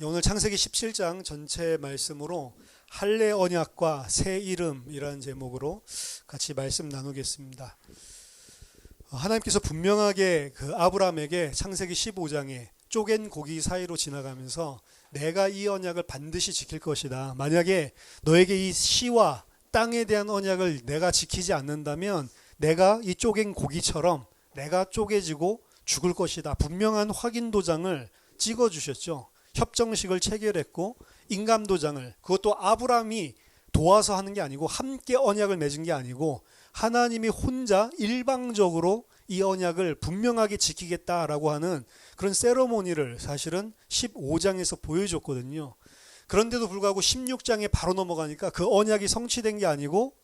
오늘 창세기 17장 전체 말씀으로 할례 언약과 새 이름이라는 제목으로 같이 말씀 나누겠습니다. 하나님께서 분명하게 그 아브라함에게 창세기 15장에 쪼갠 고기 사이로 지나가면서 내가 이 언약을 반드시 지킬 것이다. 만약에 너에게 이 씨와 땅에 대한 언약을 내가 지키지 않는다면 내가 이 쪼갠 고기처럼 내가 쪼개지고 죽을 것이다. 분명한 확인 도장을 찍어주셨죠. 협정식을 체결했고 인감도장을, 그것도 아브라함이 도와서 하는 게 아니고 함께 언약을 맺은 게 아니고 하나님이 혼자 일방적으로 이 언약을 분명하게 지키겠다라고 하는 그런 세러모니를 사실은 15장에서 보여줬거든요. 그런데도 불구하고 16장에 바로 넘어가니까 그 언약이 성취된 게 아니고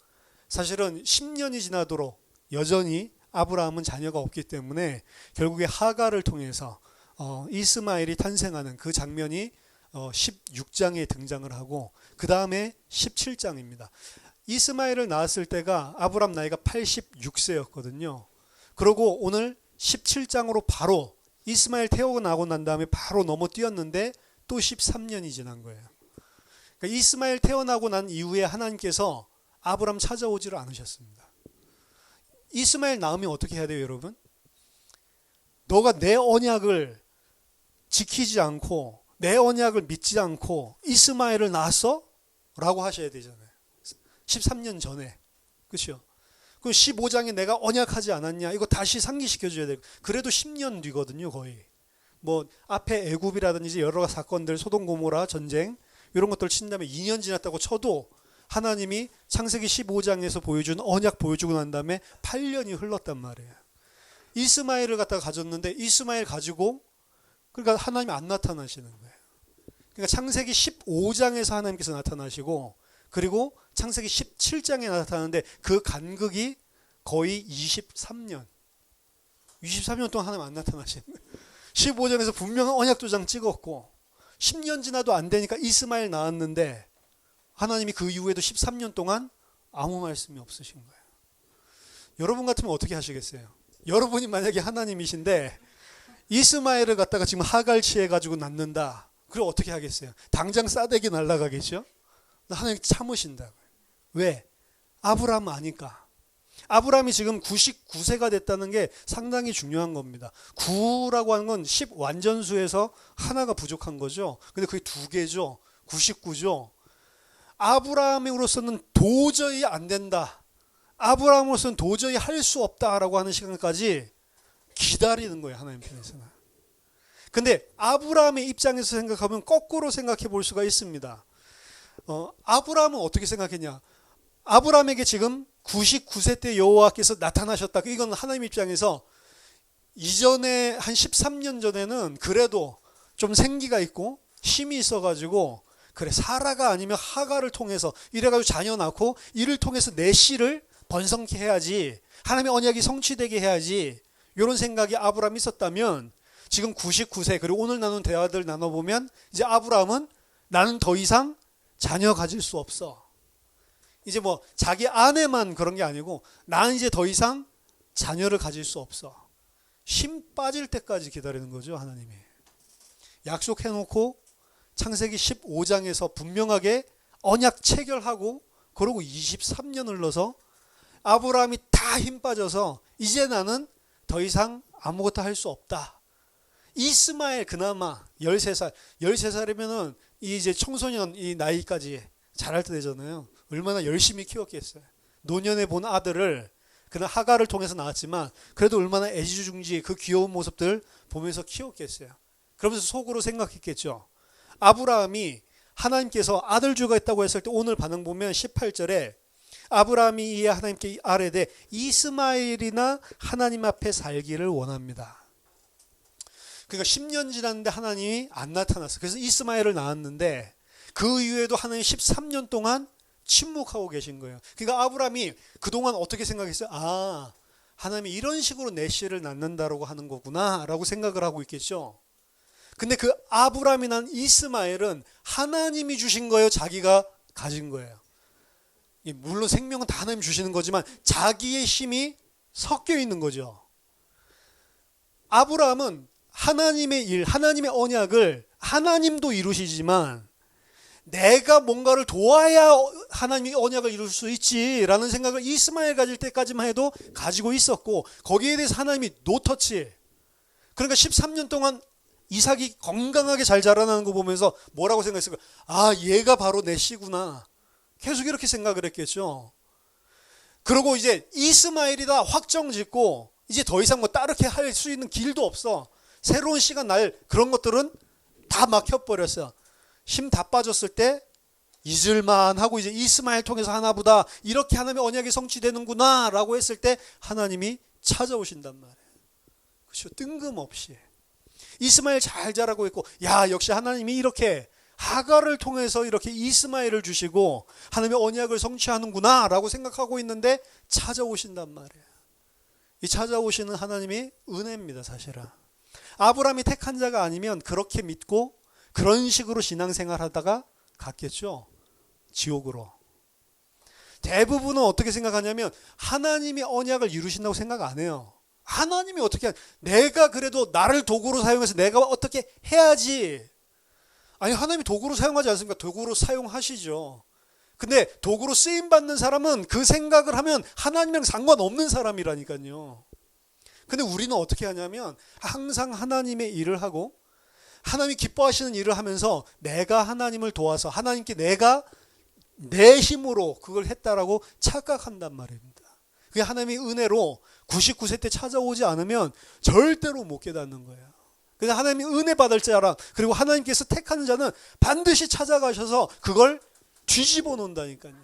사실은 10년이 지나도록 여전히 아브라함은 자녀가 없기 때문에 결국에 하갈을 통해서 이스마엘이 탄생하는 그 장면이 16장에 등장을 하고 그 다음에 17장입니다. 이스마엘을 낳았을 때가 아브라함 나이가 86세였거든요. 그리고 오늘 17장으로 바로 이스마엘 태어나고 난 다음에 바로 넘어 뛰었는데 또 13년이 지난 거예요. 그러니까 이스마엘 태어나고 난 이후에 하나님께서 아브라함 찾아오지를 않으셨습니다. 이스마엘 낳으면 어떻게 해야 돼요, 여러분? 너가 내 언약을 지키지 않고 내 언약을 믿지 않고 이스마엘을 낳았어? 라고 하셔야 되잖아요. 13년 전에. 그렇죠? 그 15장에 내가 언약하지 않았냐? 이거 다시 상기시켜 줘야 돼요. 그래도 10년 뒤거든요, 거의. 뭐 앞에 애굽이라든지 여러 사건들, 소돔 고모라 전쟁 이런 것들 친다면 2년 지났다고 쳐도 하나님이 창세기 15장에서 보여준 언약 보여주고 난 다음에 8년이 흘렀단 말이에요. 이스마엘을 갖다가 가졌는데 이스마엘 가지고 그러니까 하나님이 안 나타나시는 거예요. 그러니까 창세기 15장에서 하나님께서 나타나시고 그리고 창세기 17장에 나타나는데 그 간극이 거의 23년 동안 하나님 안 나타나시는 거예요. 15장에서 분명한 언약도장 찍었고 10년 지나도 안 되니까 이스마엘 낳았는데 하나님이 그 이후에도 13년 동안 아무 말씀이 없으신 거예요. 여러분 같으면 어떻게 하시겠어요? 여러분이 만약에 하나님이신데 이스마엘을 갖다가 지금 하갈치해 가지고 낳는다. 그럼 어떻게 하겠어요? 당장 싸대기 날아가겠죠? 하나님 참으신다고요. 왜? 아브라함 아니까. 아브라함이 지금 99세가 됐다는 게 상당히 중요한 겁니다. 9라고 하는 건 10 완전수에서 하나가 부족한 거죠. 근데 그게 두 개죠. 99죠. 아브라함으로서는 도저히 안 된다. 아브라함으로서는 도저히 할 수 없다라고 하는 시간까지 기다리는 거예요, 하나님 편에서는. 근데 아브라함의 입장에서 생각하면 거꾸로 생각해 볼 수가 있습니다. 아브라함은 어떻게 생각했냐? 아브라함에게 지금 99세 때 여호와께서 나타나셨다. 이건 하나님 입장에서 이전에 한 13년 전에는 그래도 좀 생기가 있고 힘이 있어가지고 그래 사라가 아니면 하갈을 통해서 이래가지고 자녀 낳고 이를 통해서 내 씨를 번성케 해야지, 하나님의 언약이 성취되게 해야지, 이런 생각이 아브라함이 있었다면 지금 99세 그리고 오늘 나눈 대화들 나눠보면 이제 아브라함은 나는 더 이상 자녀 가질 수 없어. 이제 뭐 자기 아내만 그런 게 아니고 나는 이제 더 이상 자녀를 가질 수 없어. 힘 빠질 때까지 기다리는 거죠, 하나님이. 약속해놓고 창세기 15장에서 분명하게 언약 체결하고 그러고 23년 흘러서 아브라함이 다 힘 빠져서 이제 나는 더 이상 아무것도 할 수 없다. 이스마엘 그나마 13살. 13살이면은 이제 청소년 이 나이까지 자랄 때 되잖아요. 얼마나 열심히 키웠겠어요. 노년에 본 아들을 그냥 하갈을 통해서 낳았지만 그래도 얼마나 애지중지 그 귀여운 모습들 보면서 키웠겠어요. 그러면서 속으로 생각했겠죠. 아브라함이 하나님께서 아들 주가 있다고 했을 때 오늘 반응 보면 18절에 아브라함이 이에 하나님께 아뢰되 이스마엘이나 하나님 앞에 살기를 원합니다. 그러니까 10년 지났는데 하나님이 안 나타났어요. 그래서 이스마엘을 낳았는데 그 이후에도 하나님 13년 동안 침묵하고 계신 거예요. 그러니까 아브라함이 그동안 어떻게 생각했어요? 아, 하나님이 이런 식으로 내 씨를 낳는다라고 하는 거구나 라고 생각을 하고 있겠죠. 근데 그 아브라함이 낳은 이스마엘은 하나님이 주신 거예요? 자기가 가진 거예요? 물론 생명은 다 하나님 주시는 거지만 자기의 힘이 섞여 있는 거죠. 아브라함은 하나님의 일, 하나님의 언약을 하나님도 이루시지만 내가 뭔가를 도와야 하나님이 언약을 이룰 수 있지라는 생각을 이스마엘 가질 때까지만 해도 가지고 있었고, 거기에 대해서 하나님이 노터치. 그러니까 13년 동안 이삭이 건강하게 잘 자라나는 거 보면서 뭐라고 생각했을까? 아, 얘가 바로 내 씨구나. 계속 이렇게 생각을 했겠죠. 그리고 이제 이스마엘이다 확정 짓고 이제 더 이상 뭐 따르게 할 수 있는 길도 없어. 새로운 씨가 날 그런 것들은 다 막혀버렸어요. 힘 다 빠졌을 때 잊을만 하고 이제 이스마엘 통해서 하나보다 이렇게 하나님의 언약이 성취되는구나 라고 했을 때 하나님이 찾아오신단 말이에요. 그렇죠. 뜬금없이 이스마엘 잘 자라고 있고, 야, 역시 하나님이 이렇게 하갈을 통해서 이렇게 이스마엘을 주시고 하나님의 언약을 성취하는구나 라고 생각하고 있는데 찾아오신단 말이에요. 이 찾아오시는 하나님이 은혜입니다. 사실은 아브라함이 택한 자가 아니면 그렇게 믿고 그런 식으로 신앙생활 하다가 갔겠죠. 지옥으로. 대부분은 어떻게 생각하냐면 하나님이 언약을 이루신다고 생각 안 해요. 하나님이 어떻게, 내가 그래도 나를 도구로 사용해서 내가 어떻게 해야지. 아니, 하나님이 도구로 사용하지 않습니까? 도구로 사용하시죠. 근데 도구로 쓰임받는 사람은 그 생각을 하면 하나님이랑 상관없는 사람이라니까요. 근데 우리는 어떻게 하냐면 항상 하나님의 일을 하고 하나님이 기뻐하시는 일을 하면서 내가 하나님을 도와서 하나님께 내가 내 힘으로 그걸 했다라고 착각한단 말입니다. 그게 하나님의 은혜로 99세 때 찾아오지 않으면 절대로 못 깨닫는 거예요. 그래서 하나님이 은혜 받을 자라, 그리고 하나님께서 택하는 자는 반드시 찾아가셔서 그걸 뒤집어 놓는다니까요.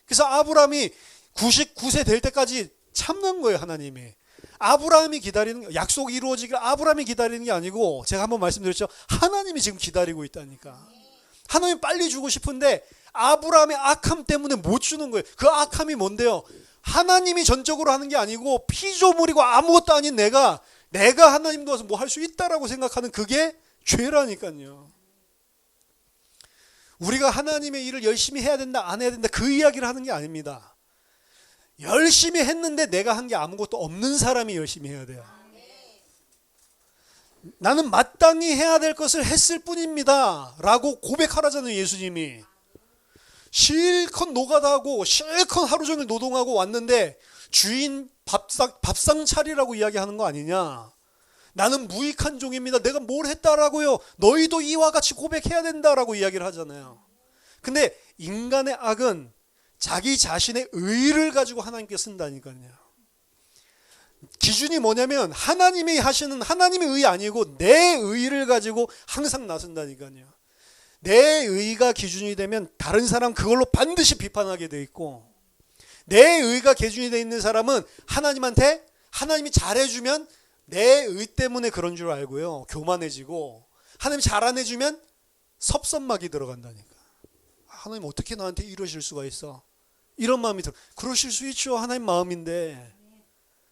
그래서 아브라함이 99세 될 때까지 참는 거예요. 하나님이. 아브라함이 기다리는, 약속이 이루어지길 아브라함이 기다리는 게 아니고, 제가 한번 말씀드렸죠. 하나님이 지금 기다리고 있다니까. 하나님이 빨리 주고 싶은데 아브라함의 악함 때문에 못 주는 거예요. 그 악함이 뭔데요? 하나님이 전적으로 하는 게 아니고 피조물이고 아무것도 아닌 내가 하나님 도와서 뭐 할 수 있다라고 생각하는 그게 죄라니까요. 우리가 하나님의 일을 열심히 해야 된다, 안 해야 된다, 그 이야기를 하는 게 아닙니다. 열심히 했는데 내가 한 게 아무것도 없는 사람이 열심히 해야 돼요. 나는 마땅히 해야 될 것을 했을 뿐입니다 라고 고백하라잖아요. 예수님이. 실컷 노가다 하고 실컷 하루 종일 노동하고 왔는데 주인 밥상 차리라고 이야기하는 거 아니냐. 나는 무익한 종입니다. 내가 뭘 했다라고요. 너희도 이와 같이 고백해야 된다라고 이야기를 하잖아요. 근데 인간의 악은 자기 자신의 의를 가지고 하나님께 쓴다니까요. 기준이 뭐냐면 하나님이 하시는 하나님의 의 아니고 내 의를 가지고 항상 나선다니까요. 내 의가 기준이 되면 다른 사람 그걸로 반드시 비판하게 돼 있고, 내 의가 기준이 돼 있는 사람은 하나님한테 하나님이 잘해주면 내 의 때문에 그런 줄 알고요, 교만해지고, 하나님이 잘 안 해주면 섭섭막이 들어간다니까. 하나님 어떻게 나한테 이러실 수가 있어? 이런 마음이 들어. 그러실 수 있죠. 하나님 마음인데.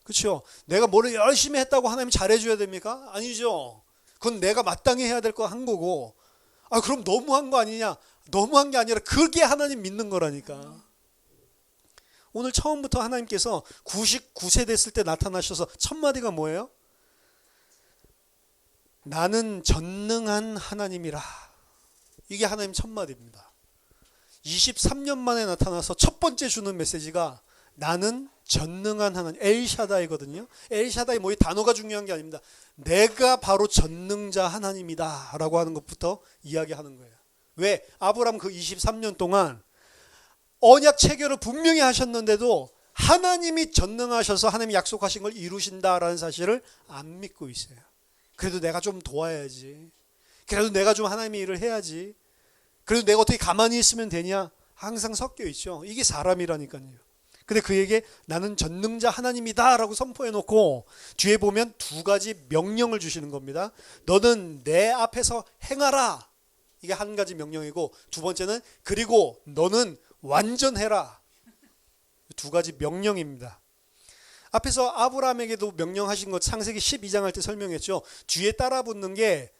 그렇죠? 내가 뭐를 열심히 했다고 하나님이 잘해줘야 됩니까? 아니죠. 그건 내가 마땅히 해야 될 거 한 거고. 아, 그럼 너무한 거 아니냐? 너무한 게 아니라 그게 하나님 믿는 거라니까. 오늘 처음부터 하나님께서 99세 됐을 때 나타나셔서 첫 마디가 뭐예요? 나는 전능한 하나님이라. 이게 하나님 첫 마디입니다. 23년 만에 나타나서 첫 번째 주는 메시지가 나는 전능한 하나님, 엘샤다이거든요. 엘샤다이 뭐 이 단어가 중요한 게 아닙니다. 내가 바로 전능자 하나님이다 라고 하는 것부터 이야기하는 거예요. 왜? 아브라함 그 23년 동안 언약 체결을 분명히 하셨는데도 하나님이 전능하셔서 하나님이 약속하신 걸 이루신다라는 사실을 안 믿고 있어요. 그래도 내가 좀 도와야지. 그래도 내가 좀 하나님의 일을 해야지. 그래도 내가 어떻게 가만히 있으면 되냐? 항상 섞여 있죠. 이게 사람이라니까요. 근데 그에게 나는 전능자 하나님이다 라고 선포해놓고 뒤에 보면 두 가지 명령을 주시는 겁니다. 너는 내 앞에서 행하라. 이게 한 가지 명령이고, 두 번째는 그리고 너는 완전해라. 두 가지 명령입니다. 앞에서 아브라함에게도 명령하신 것 창세기 12장 할 때 설명했죠. 뒤에 따라 붙는 게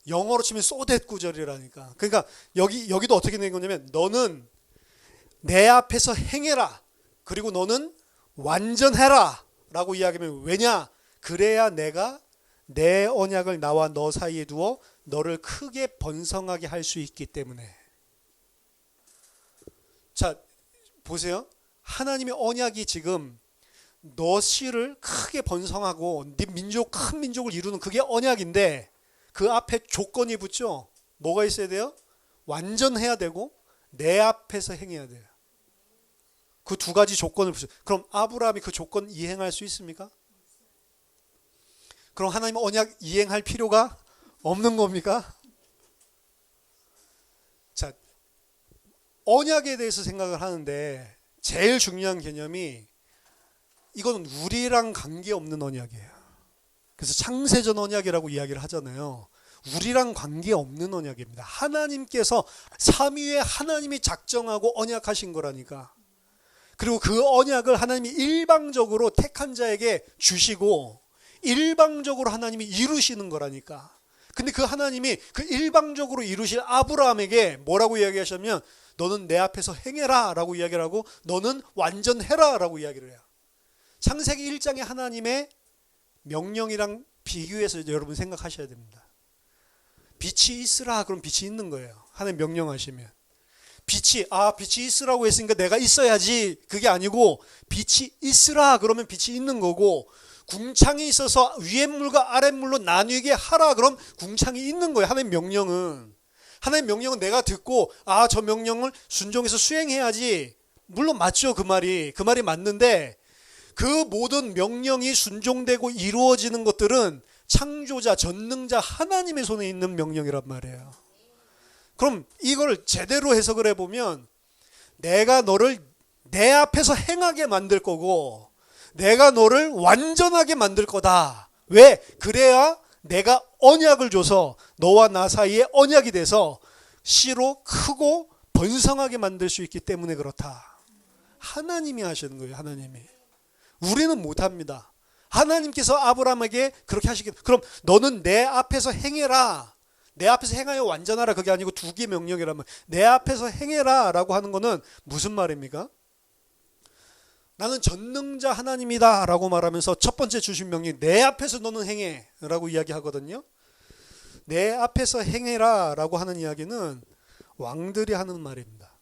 영어로 치면 소댓 구절이라니까. 그러니까 여기도 어떻게 된 거냐면 너는 내 앞에서 행해라. 그리고 너는 완전해라 라고 이야기하면, 왜냐? 그래야 내가 내 언약을 나와 너 사이에 두어 너를 크게 번성하게 할 수 있기 때문에. 자, 보세요. 하나님의 언약이 지금 너 씨를 크게 번성하고 네 민족, 큰 민족을 이루는 그게 언약인데 그 앞에 조건이 붙죠. 뭐가 있어야 돼요? 완전해야 되고 내 앞에서 행해야 돼요. 그 두 가지 조건을 붙여요. 그럼 아브라함이 그 조건 이행할 수 있습니까? 그럼 하나님 언약 이행할 필요가 없는 겁니까? 자, 언약에 대해서 생각을 하는데 제일 중요한 개념이 이건 우리랑 관계없는 언약이에요. 그래서 창세전 언약이라고 이야기를 하잖아요. 우리랑 관계없는 언약입니다. 하나님께서 삼위의 하나님이 작정하고 언약하신 거라니까. 그리고 그 언약을 하나님이 일방적으로 택한 자에게 주시고 일방적으로 하나님이 이루시는 거라니까. 근데 그 하나님이 그 일방적으로 이루실 아브라함에게 뭐라고 이야기하셨냐면 너는 내 앞에서 행해라 라고 이야기를 하고 너는 완전해라 라고 이야기를 해요. 창세기 1장의 하나님의 명령이랑 비교해서 여러분 생각하셔야 됩니다. 빛이 있으라 그럼 빛이 있는 거예요. 하나님 명령하시면. 빛이 있으라고 했으니까 내가 있어야지 그게 아니고 빛이 있으라 그러면 빛이 있는 거고 궁창이 있어서 위의 물과 아랫 물로 나뉘게 하라 그럼 궁창이 있는 거예요. 하나님 명령은. 하나님 명령은 내가 듣고 저 명령을 순종해서 수행해야지. 물론 맞죠. 그 말이 맞는데 그 모든 명령이 순종되고 이루어지는 것들은 창조자, 전능자 하나님의 손에 있는 명령이란 말이에요. 그럼 이걸 제대로 해석을 해보면 내가 너를 내 앞에서 행하게 만들 거고 내가 너를 완전하게 만들 거다. 왜? 그래야 내가 언약을 줘서 너와 나 사이에 언약이 돼서 씨로 크고 번성하게 만들 수 있기 때문에 그렇다. 하나님이 하시는 거예요. 하나님이. 우리는 못합니다. 하나님께서 아브라함에게 그렇게 하시기. 그럼 너는 내 앞에서 행해라. 내 앞에서 행하여 완전하라. 그게 아니고 두 개 명령이라면 내 앞에서 행해라 라고 하는 거는 무슨 말입니까? 나는 전능자 하나님이다 라고 말하면서 첫 번째 주신 명령 내 앞에서 너는 행해 라고 이야기하거든요. 내 앞에서 행해라 라고 하는 이야기는 왕들이 하는 말입니다.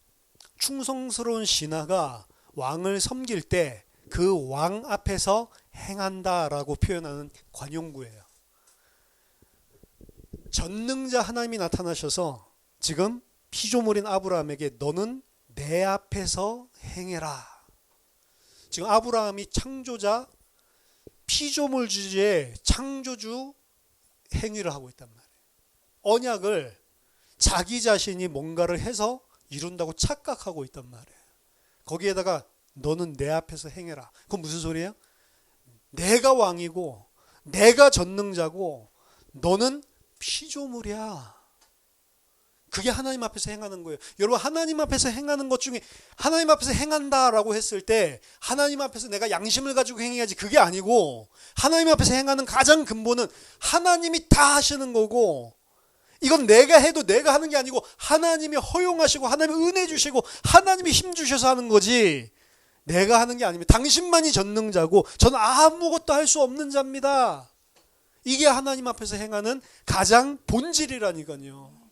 충성스러운 신하가 왕을 섬길 때 그 왕 앞에서 행한다 라고 표현하는 관용구예요. 전능자 하나님이 나타나셔서 지금 피조물인 아브라함에게 너는 내 앞에서 행해라. 지금 아브라함이 창조자, 피조물 주제의 창조주 행위를 하고 있단 말이에요. 언약을 자기 자신이 뭔가를 해서 이룬다고 착각하고 있단 말이에요. 거기에다가 너는 내 앞에서 행해라. 그건 무슨 소리예요? 내가 왕이고 내가 전능자고 너는 피조물이야. 그게 하나님 앞에서 행하는 거예요. 여러분 하나님 앞에서 행하는 것 중에 하나님 앞에서 행한다라고 했을 때 하나님 앞에서 내가 양심을 가지고 행해야지 그게 아니고 하나님 앞에서 행하는 가장 근본은 하나님이 다 하시는 거고 이건 내가 해도 내가 하는 게 아니고 하나님이 허용하시고 하나님이 은혜 주시고 하나님이 힘 주셔서 하는 거지 내가 하는 게 아닙니다. 당신만이 전능자고 저는 아무것도 할 수 없는 자입니다. 이게 하나님 앞에서 행하는 가장 본질이라니까요.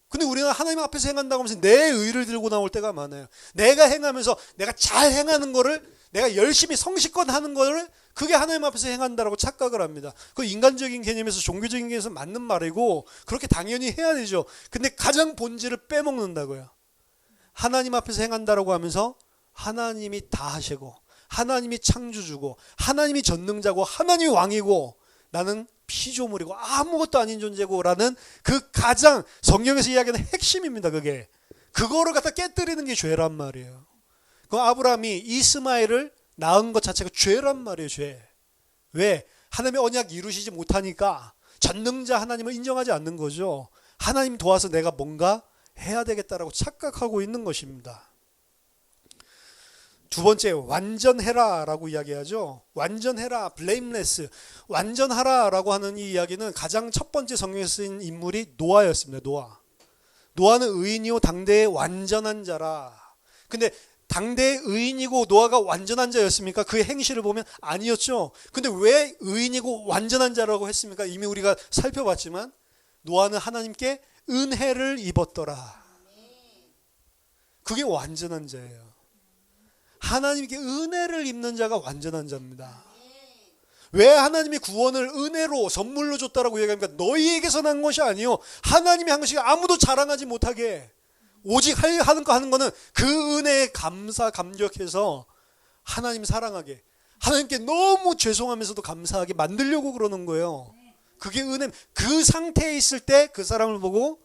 근데 우리는 하나님 앞에서 행한다고 하면서 내 의를 들고 나올 때가 많아요. 내가 행하면서 내가 잘 행하는 거를 내가 열심히 성실껏 하는 거를 그게 하나님 앞에서 행한다라고 착각을 합니다. 그 인간적인 개념에서 종교적인 개념에서 맞는 말이고 그렇게 당연히 해야 되죠. 근데 가장 본질을 빼먹는다고요. 하나님 앞에서 행한다라고 하면서 하나님이 다 하시고 하나님이 창조주고 하나님이 전능자고 하나님이 왕이고 나는 피조물이고 아무것도 아닌 존재고 라는 그 가장 성경에서 이야기하는 핵심입니다. 그게 그거를 갖다 깨뜨리는 게 죄란 말이에요. 그 아브라함이 이스마엘을 낳은 것 자체가 죄란 말이에요. 죄. 왜? 하나님의 언약 이루시지 못하니까 전능자 하나님을 인정하지 않는 거죠. 하나님 도와서 내가 뭔가 해야 되겠다라고 착각하고 있는 것입니다. 두 번째, 완전해라 라고 이야기하죠. 완전해라, blameless. 완전하라 라고 하는 이 이야기는 가장 첫 번째 성경에 쓰인 인물이 노아였습니다. 노아는 의인이요 당대의 완전한 자라. 근데 당대의 의인이고 노아가 완전한 자였습니까? 그의 행실을 보면 아니었죠. 근데 왜 의인이고 완전한 자라고 했습니까? 이미 우리가 살펴봤지만 노아는 하나님께 은혜를 입었더라. 그게 완전한 자예요. 하나님께 은혜를 입는 자가 완전한 자입니다. 왜 하나님이 구원을 은혜로 선물로 줬다라고 얘기합니까? 너희에게서 난 것이 아니요 하나님이 한 것이 아무도 자랑하지 못하게 오직 하는 거는 그 은혜에 감격해서 하나님 사랑하게 하나님께 너무 죄송하면서도 감사하게 만들려고 그러는 거예요. 그게 은혜. 그 상태에 있을 때 그 사람을 보고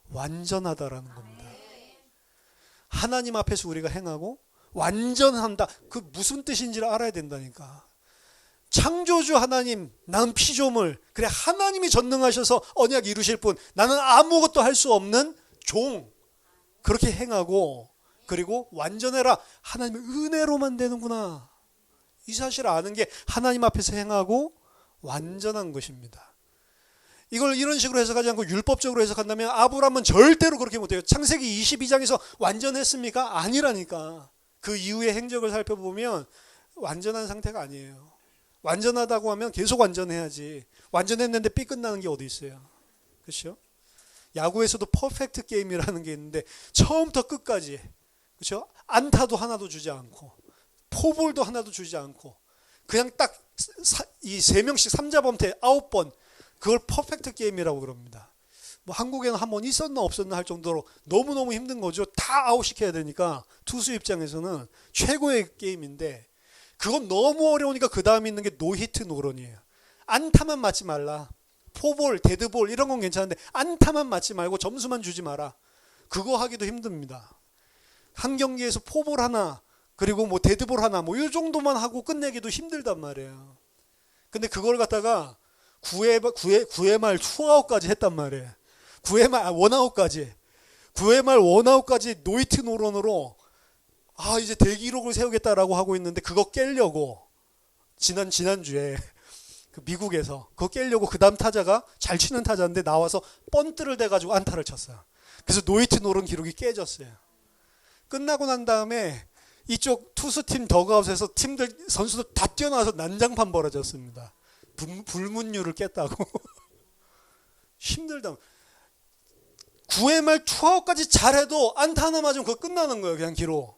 완전하다라는 겁니다. 하나님 앞에서 우리가 행하고 완전한다. 그 무슨 뜻인지를 알아야 된다니까. 창조주 하나님, 나는 피조물. 그래 하나님이 전능하셔서 언약 이루실 분, 나는 아무것도 할 수 없는 종. 그렇게 행하고 그리고 완전해라. 하나님의 은혜로만 되는구나. 이 사실을 아는 게 하나님 앞에서 행하고 완전한 것입니다. 이걸 이런 식으로 해석하지 않고 율법적으로 해석한다면 아브라함은 절대로 그렇게 못해요. 창세기 22장에서 완전했습니까? 아니라니까. 그 이후의 행적을 살펴보면 완전한 상태가 아니에요. 완전하다고 하면 계속 완전해야지. 완전했는데 삐 끝나는 게 어디 있어요. 그렇죠? 야구에서도 퍼펙트 게임이라는 게 있는데 처음부터 끝까지 그렇죠? 안타도 하나도 주지 않고 포볼도 하나도 주지 않고 그냥 딱 이 3명씩 3자범퇴 9번 그걸 퍼펙트 게임이라고 그럽니다. 뭐 한국에는 한 번 있었나 없었나 할 정도로 너무너무 힘든 거죠. 다 아웃시켜야 되니까 투수 입장에서는 최고의 게임인데 그건 너무 어려우니까 그 다음에 있는 게 노히트 노런이에요. 안타만 맞지 말라. 포볼, 데드볼 이런 건 괜찮은데 안타만 맞지 말고 점수만 주지 마라. 그거 하기도 힘듭니다. 한 경기에서 포볼 하나 그리고 뭐 데드볼 하나 뭐 이 정도만 하고 끝내기도 힘들단 말이에요. 근데 그걸 갖다가 9회 말 투아웃까지 했단 말이에요. 9회 말 원아웃까지. 9회 말 원아웃까지 노히트 노런으로 이제 대기록을 세우겠다라고 하고 있는데 그거 깨려고 지난주에 그 미국에서 그거 깨려고 그 다음 타자가 잘 치는 타자인데 나와서 번트를 대가지고 안타를 쳤어요. 그래서 노히트 노런 기록이 깨졌어요. 끝나고 난 다음에 이쪽 투수팀 더그아웃에서 선수들 다 뛰어나와서 난장판 벌어졌습니다. 불문율을 깼다고. 힘들다. 9회 말 투아웃까지 잘해도 안타 하나 맞으면 그거 끝나는 거예요. 그냥 기록.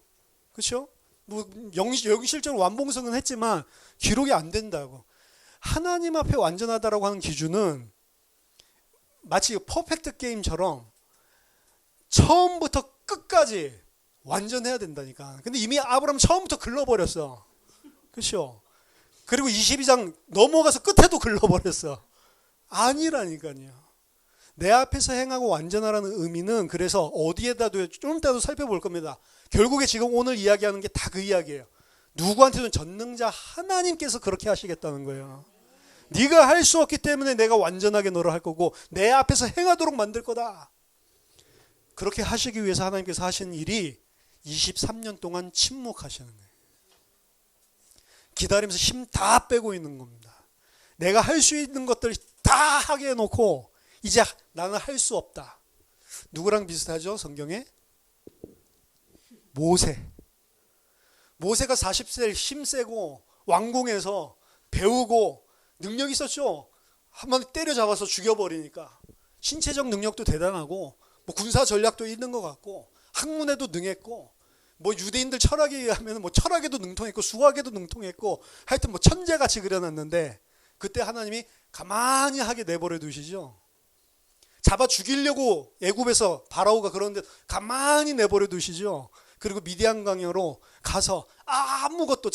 그렇죠? 뭐 여기 실제로 완봉승은 했지만 기록이 안 된다고. 하나님 앞에 완전하다라고 하는 기준은 마치 퍼펙트 게임처럼 처음부터 끝까지 완전해야 된다니까. 근데 이미 아브라함 처음부터 글러버렸어. 그렇죠? 그리고 22장 넘어가서 끝에도 글러버렸어. 아니라니까요. 내 앞에서 행하고 완전하라는 의미는 그래서 어디에다도 좀 이따도 살펴볼 겁니다. 결국에 지금 오늘 이야기하는 게 다 그 이야기예요. 누구한테든 전능자 하나님께서 그렇게 하시겠다는 거예요. 네가 할 수 없기 때문에 내가 완전하게 너를 할 거고 내 앞에서 행하도록 만들 거다. 그렇게 하시기 위해서 하나님께서 하신 일이 23년 동안 침묵하시는 거예요. 기다리면서 힘 다 빼고 있는 겁니다. 내가 할 수 있는 것들 다 하게 해놓고 이제 나는 할 수 없다. 누구랑 비슷하죠? 성경에? 모세가 40세 힘세고 왕궁에서 배우고 능력 있었죠. 한번 때려잡아서 죽여버리니까 신체적 능력도 대단하고 뭐 군사 전략도 있는 것 같고 학문에도 능했고 뭐 유대인들 철학에 의하면 뭐 철학에도 능통했고 수학에도 능통했고 하여튼 뭐 천재같이 그려놨는데 그때 하나님이 가만히 하게 내버려 두시죠. 잡아 죽이려고 애굽에서 바라오가 그러는데 가만히 내버려 두시죠. 그리고 미디안 강으로 가서 아무것도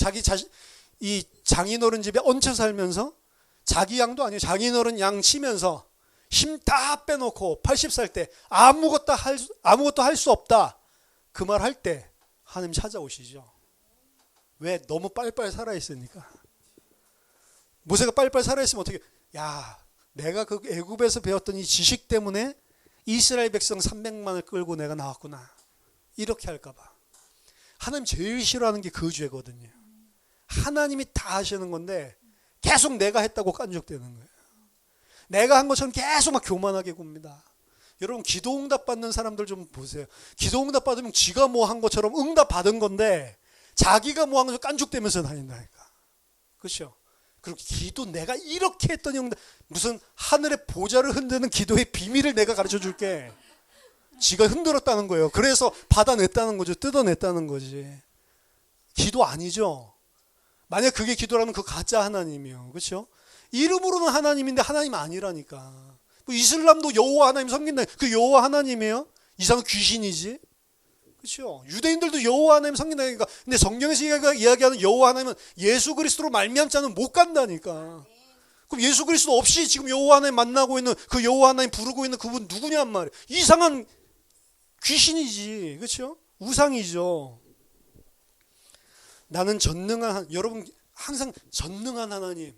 이 장인어른 집에 얹혀 살면서 자기 양도 아니에요. 장인어른 양 치면서 힘 다 빼놓고 80살 때 아무것도 할 수 없다. 그 말 할 때 하나님 찾아오시죠. 왜? 너무 빨빨 살아있으니까. 모세가 빨빨 살아있으면 어떻게? 내가 그 애굽에서 배웠던 이 지식 때문에 이스라엘 백성 300만을 끌고 내가 나왔구나. 이렇게 할까봐. 하나님 제일 싫어하는 게 그 죄거든요. 하나님이 다 하시는 건데 계속 내가 했다고 깐죽대는 거예요. 내가 한 것처럼 계속 막 교만하게 굽니다. 여러분 기도응답 받는 사람들 좀 보세요. 기도응답 받으면 지가 뭐 한 것처럼 응답 받은 건데 자기가 뭐 한 것처럼 깐죽대면서 다닌다니까. 그렇죠? 그리고 기도 내가 이렇게 했더니 무슨 하늘의 보좌를 흔드는 기도의 비밀을 내가 가르쳐 줄게. 지가 흔들었다는 거예요. 그래서 받아냈다는 거죠. 뜯어냈다는 거지. 기도 아니죠. 만약 그게 기도라면 그 가짜 하나님이요. 그렇죠? 이름으로는 하나님인데 하나님 아니라니까. 뭐 이슬람도 여호와 하나님 섬긴다. 그 여호와 하나님이에요? 이상한 귀신이지. 그렇죠? 유대인들도 여호와 하나님 섬긴다니까. 근데 성경에서 이야기하는 여호와 하나님은 예수 그리스도로 말미암지 않으면 못 간다니까. 그럼 예수 그리스도 없이 지금 여호와 하나님 만나고 있는 그 여호와 하나님 부르고 있는 그분 누구냔 말이에요. 이상한 귀신이지. 그렇죠? 우상이죠. 나는 전능한 여러분 항상 전능한 하나님.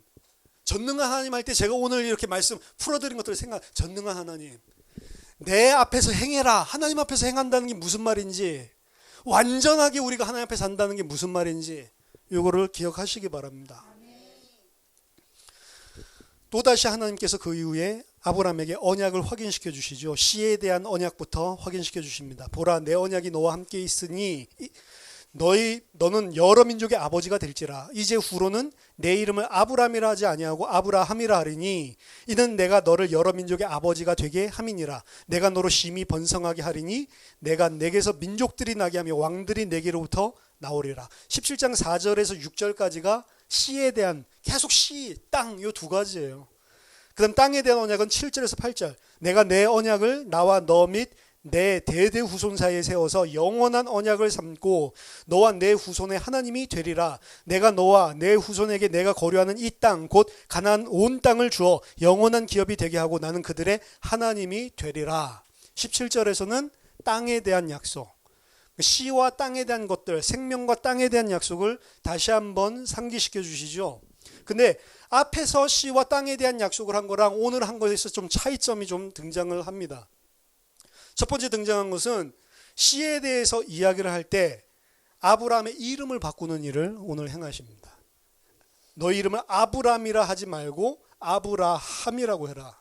전능한 하나님 할 때 제가 오늘 이렇게 말씀 풀어드린 것들을 전능한 하나님. 내 앞에서 행해라. 하나님 앞에서 행한다는 게 무슨 말인지, 완전하게 우리가 하나님 앞에 산다는 게 무슨 말인지 이거를 기억하시기 바랍니다. 또다시 하나님께서 그 이후에 아브라함에게 언약을 확인시켜 주시죠. 씨에 대한 언약부터 확인시켜 주십니다. 보라, 내 언약이 너와 함께 있으니 너는 여러 민족의 아버지가 될지라. 이제 후로는 내 이름을 아브람이라 하지 아니하고 아브라함이라 하리니 이는 내가 너를 여러 민족의 아버지가 되게 함이니라. 내가 너로 심히 번성하게 하리니 내가 내게서 민족들이 나게 하며 왕들이 내게로부터 나오리라. 17장 4절에서 6절까지가 씨에 대한 계속 씨, 땅 요 두 가지예요. 그 다음 땅에 대한 언약은 7절에서 8절. 내가 내 언약을 나와 너 및 내 대대 후손 사이에 세워서 영원한 언약을 삼고 너와 내 후손의 하나님이 되리라. 내가 너와 내 후손에게 내가 거류하는 이 땅 곧 가나안 온 땅을 주어 영원한 기업이 되게 하고 나는 그들의 하나님이 되리라. 17절에서는 땅에 대한 약속, 씨와 땅에 대한 것들, 생명과 땅에 대한 약속을 다시 한번 상기시켜 주시죠. 근데 앞에서 씨와 땅에 대한 약속을 한 거랑 오늘 한 거에서 좀 차이점이 좀 등장을 합니다. 첫 번째 등장한 것은 씨에 대해서 이야기를 할 때 아브라함의 이름을 바꾸는 일을 오늘 행하십니다. 너희 이름을 아브람이라 하지 말고 아브라함이라고 해라.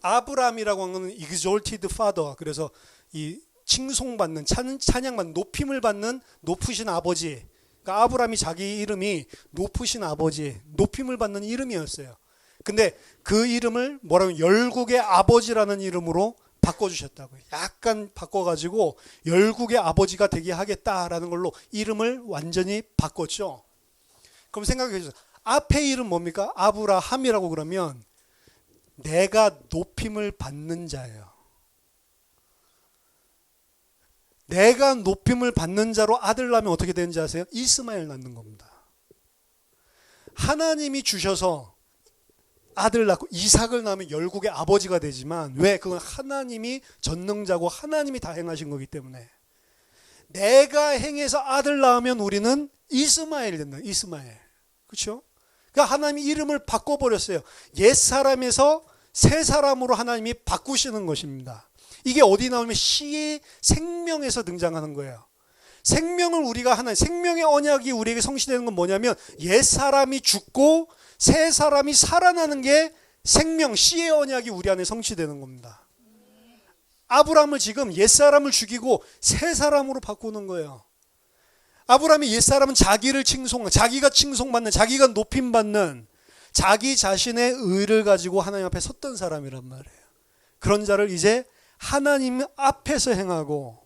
아브람이라고 하는 것은 exalted father, 그래서 이 칭송받는, 찬양받는, 높임을 받는 높으신 아버지. 그러니까 아브람이 자기 이름이 높으신 아버지, 높임을 받는 이름이었어요. 근데 그 이름을 뭐라고 열국의 아버지라는 이름으로 바꿔주셨다고요. 약간 바꿔가지고 열국의 아버지가 되게 하겠다라는 걸로 이름을 완전히 바꿨죠. 그럼 생각해 주세요. 앞에 이름 뭡니까? 아브라함이라고 그러면 내가 높임을 받는 자예요. 내가 높임을 받는 자로 아들 낳으면 어떻게 되는지 아세요? 이스마엘 낳는 겁니다. 하나님이 주셔서 아들 낳고 이삭을 낳으면 열국의 아버지가 되지만 왜? 그건 하나님이 전능자고 하나님이 다 행하신 거기 때문에 내가 행해서 아들 낳으면 우리는 이스마엘이 된다. 이스마엘. 그렇죠? 그러니까 하나님이 이름을 바꿔버렸어요. 옛사람에서 새사람으로 하나님이 바꾸시는 것입니다. 이게 어디 나오면 씨의 생명에서 등장하는 거예요. 생명을 우리가 하나님, 생명의 언약이 우리에게 성취되는 건 뭐냐면 옛사람이 죽고 새 사람이 살아나는 게 생명, 씨의 언약이 우리 안에 성취되는 겁니다. 아브라함을 지금 옛사람을 죽이고 새 사람으로 바꾸는 거예요. 아브라함이 옛사람은 자기가 칭송받는, 자기가 높임받는, 자기 자신의 의를 가지고 하나님 앞에 섰던 사람이란 말이에요. 그런 자를 이제 하나님 앞에서 행하고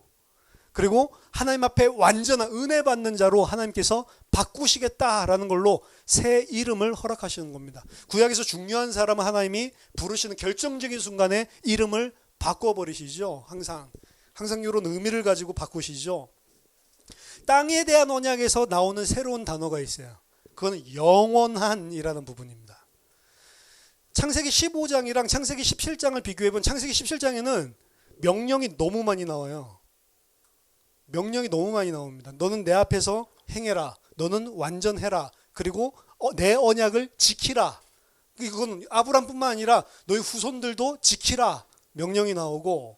그리고 하나님 앞에 완전한 은혜 받는 자로 하나님께서 바꾸시겠다라는 걸로 새 이름을 허락하시는 겁니다. 구약에서 중요한 사람은 하나님이 부르시는 결정적인 순간에 이름을 바꿔버리시죠. 항상 이런 의미를 가지고 바꾸시죠. 땅에 대한 언약에서 나오는 새로운 단어가 있어요. 그건 영원한이라는 부분입니다. 창세기 15장이랑 창세기 17장을 비교해보면 창세기 17장에는 명령이 너무 많이 나와요. 명령이 너무 많이 나옵니다. 너는 내 앞에서 행해라. 너는 완전해라. 그리고 내 언약을 지키라. 이건 아브람뿐만 아니라 너희 후손들도 지키라. 명령이 나오고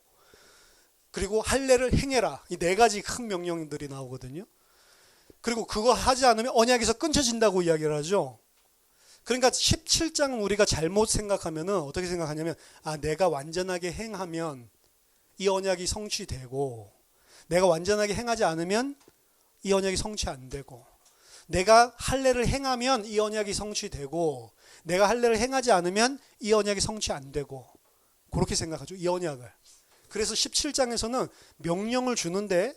그리고 할례를 행해라. 이 네 가지 큰 명령들이 나오거든요. 그리고 그거 하지 않으면 언약에서 끊쳐진다고 이야기를 하죠. 그러니까 17장은 우리가 잘못 생각하면 어떻게 생각하냐면 내가 완전하게 행하면 이 언약이 성취되고 내가 완전하게 행하지 않으면 이 언약이 성취 안 되고 내가 할례를 행하면 이 언약이 성취되고 내가 할례를 행하지 않으면 이 언약이 성취 안 되고 그렇게 생각하죠. 이 언약을. 그래서 17장에서는 명령을 주는데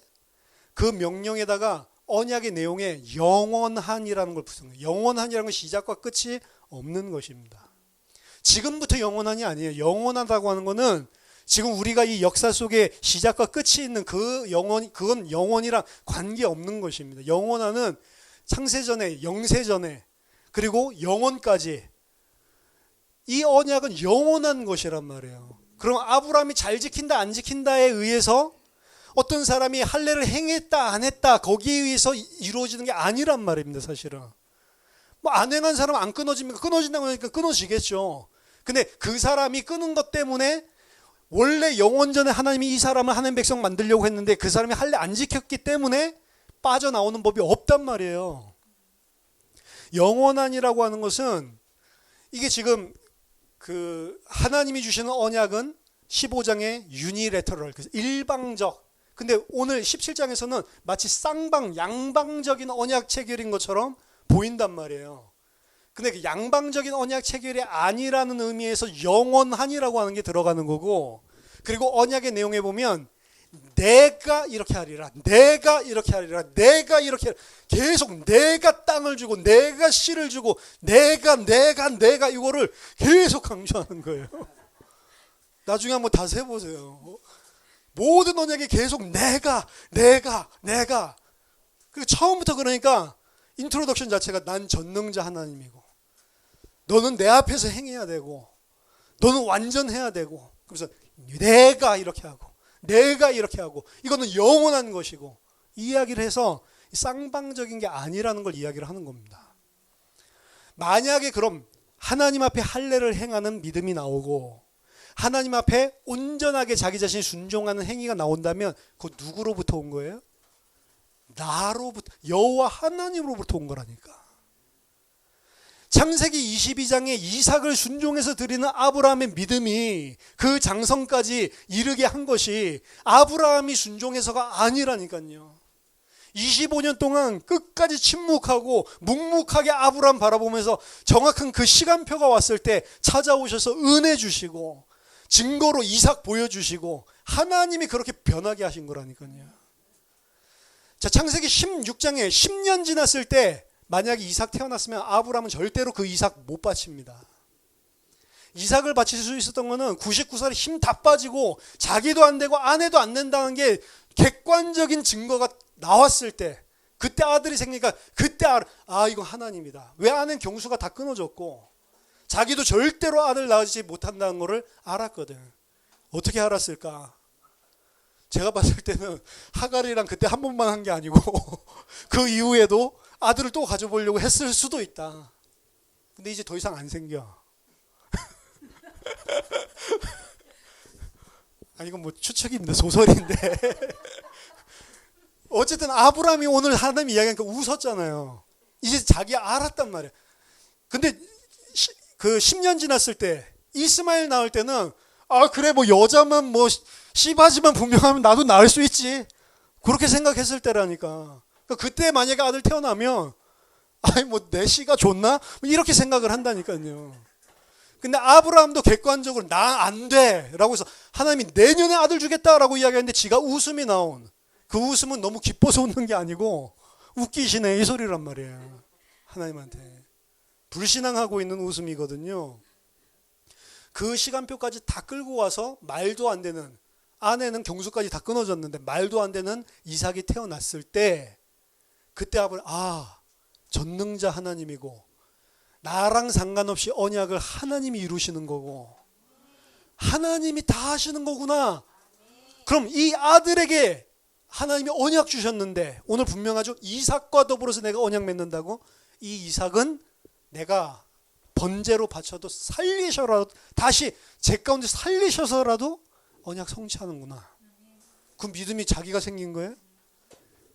그 명령에다가 언약의 내용에 영원한이라는 걸 붙인 거예요. 영원한이라는 건 시작과 끝이 없는 것입니다. 지금부터 영원한이 아니에요. 영원하다고 하는 거는 지금 우리가 이 역사 속에 시작과 끝이 있는 그 영원, 그건 영원이랑 관계없는 것입니다. 영원한은 창세전에, 영세전에, 그리고 영원까지 이 언약은 영원한 것이란 말이에요. 그럼 아브라함이 잘 지킨다 안 지킨다에 의해서 어떤 사람이 할례를 행했다 안 했다 거기에 의해서 이루어지는 게 아니란 말입니다. 사실은 뭐 안 행한 사람은 안 끊어집니까? 끊어진다고 하니까 끊어지겠죠. 근데 그 사람이 끊은 것 때문에 원래 영원전에 하나님이 이 사람을 하나님 백성 만들려고 했는데 그 사람이 할례 안 지켰기 때문에 빠져나오는 법이 없단 말이에요. 영원한이라고 하는 것은 이게 지금 그 하나님이 주시는 언약은 15장의 유니레터럴, 일방적. 근데 오늘 17장에서는 마치 쌍방, 양방적인 언약 체결인 것처럼 보인단 말이에요. 근데 그 양방적인 언약 체결이 아니라는 의미에서 영원한이라고 하는 게 들어가는 거고, 그리고 언약의 내용에 보면 내가 이렇게 하리라, 내가 이렇게 하리라, 내가 이렇게 하리라. 계속 내가 땅을 주고 내가 씨를 주고 내가 이거를 계속 강조하는 거예요. 나중에 한번 다시 해보세요. 모든 언약이 계속 내가. 그리고 처음부터 그러니까 인트로덕션 자체가 난 전능자 하나님이고 너는 내 앞에서 행해야 되고 너는 완전해야 되고 그래서 내가 이렇게 하고 내가 이렇게 하고 이거는 영원한 것이고 이 이야기를 해서 쌍방적인 게 아니라는 걸 이야기를 하는 겁니다. 만약에 그럼 하나님 앞에 할례를 행하는 믿음이 나오고 하나님 앞에 온전하게 자기 자신이 순종하는 행위가 나온다면 그거 누구로부터 온 거예요? 나로부터, 여호와 하나님으로부터 온 거라니까. 창세기 22장에 이삭을 순종해서 드리는 아브라함의 믿음이 그 장성까지 이르게 한 것이 아브라함이 순종해서가 아니라니까요. 25년 동안 끝까지 침묵하고 묵묵하게 아브라함 바라보면서 정확한 그 시간표가 왔을 때 찾아오셔서 은혜 주시고 증거로 이삭 보여주시고 하나님이 그렇게 변하게 하신 거라니까요. 자, 창세기 16장에 10년 지났을 때 만약에 이삭 태어났으면 아브라함은 절대로 그 이삭 못 바칩니다. 이삭을 바칠 수 있었던 거는 99살에 힘 다 빠지고 자기도 안 되고 아내도 안 된다는 게 객관적인 증거가 나왔을 때 그때 아들이 생기니까 그때 이거 하나님이다. 왜 아내는 경수가 다 끊어졌고 자기도 절대로 아들 낳지 못한다는 것을 알았거든. 어떻게 알았을까? 제가 봤을 때는 하갈이랑 그때 한 번만 한 게 아니고 그 이후에도 아들을 또 가져보려고 했을 수도 있다. 근데 이제 더 이상 안 생겨. 이건 뭐 추측입니다. 소설인데. 어쨌든 아브라함이 오늘 하나님 이야기하니까 웃었잖아요. 이제 자기가 알았단 말이에요. 근데 그 10년 지났을 때 이스마엘 낳을 때는 그래 뭐 여자만 뭐 씨바지만 분명하면 나도 낳을 수 있지. 그렇게 생각했을 때라니까. 그때 만약에 아들 태어나면 뭐 내 씨가 좋나? 이렇게 생각을 한다니까요. 근데 아브라함도 객관적으로 나 안 돼 라고 해서 하나님이 내년에 아들 주겠다라고 이야기했는데 지가 웃음이 나온 그 웃음은 너무 기뻐서 웃는 게 아니고 웃기시네 이 소리란 말이에요. 하나님한테 불신앙하고 있는 웃음이거든요. 그 시간표까지 다 끌고 와서 말도 안 되는 아내는 경수까지 다 끊어졌는데 말도 안 되는 이삭이 태어났을 때 그때 아브라함 전능자 하나님이고 나랑 상관없이 언약을 하나님이 이루시는 거고 하나님이 다 하시는 거구나. 그럼 이 아들에게 하나님이 언약 주셨는데 오늘 분명하죠. 이삭과 더불어서 내가 언약 맺는다고. 이 이삭은 내가 번제로 바쳐도 살리셔라도 다시 제 가운데 살리셔서라도 언약 성취하는구나. 그 믿음이 자기가 생긴 거예요?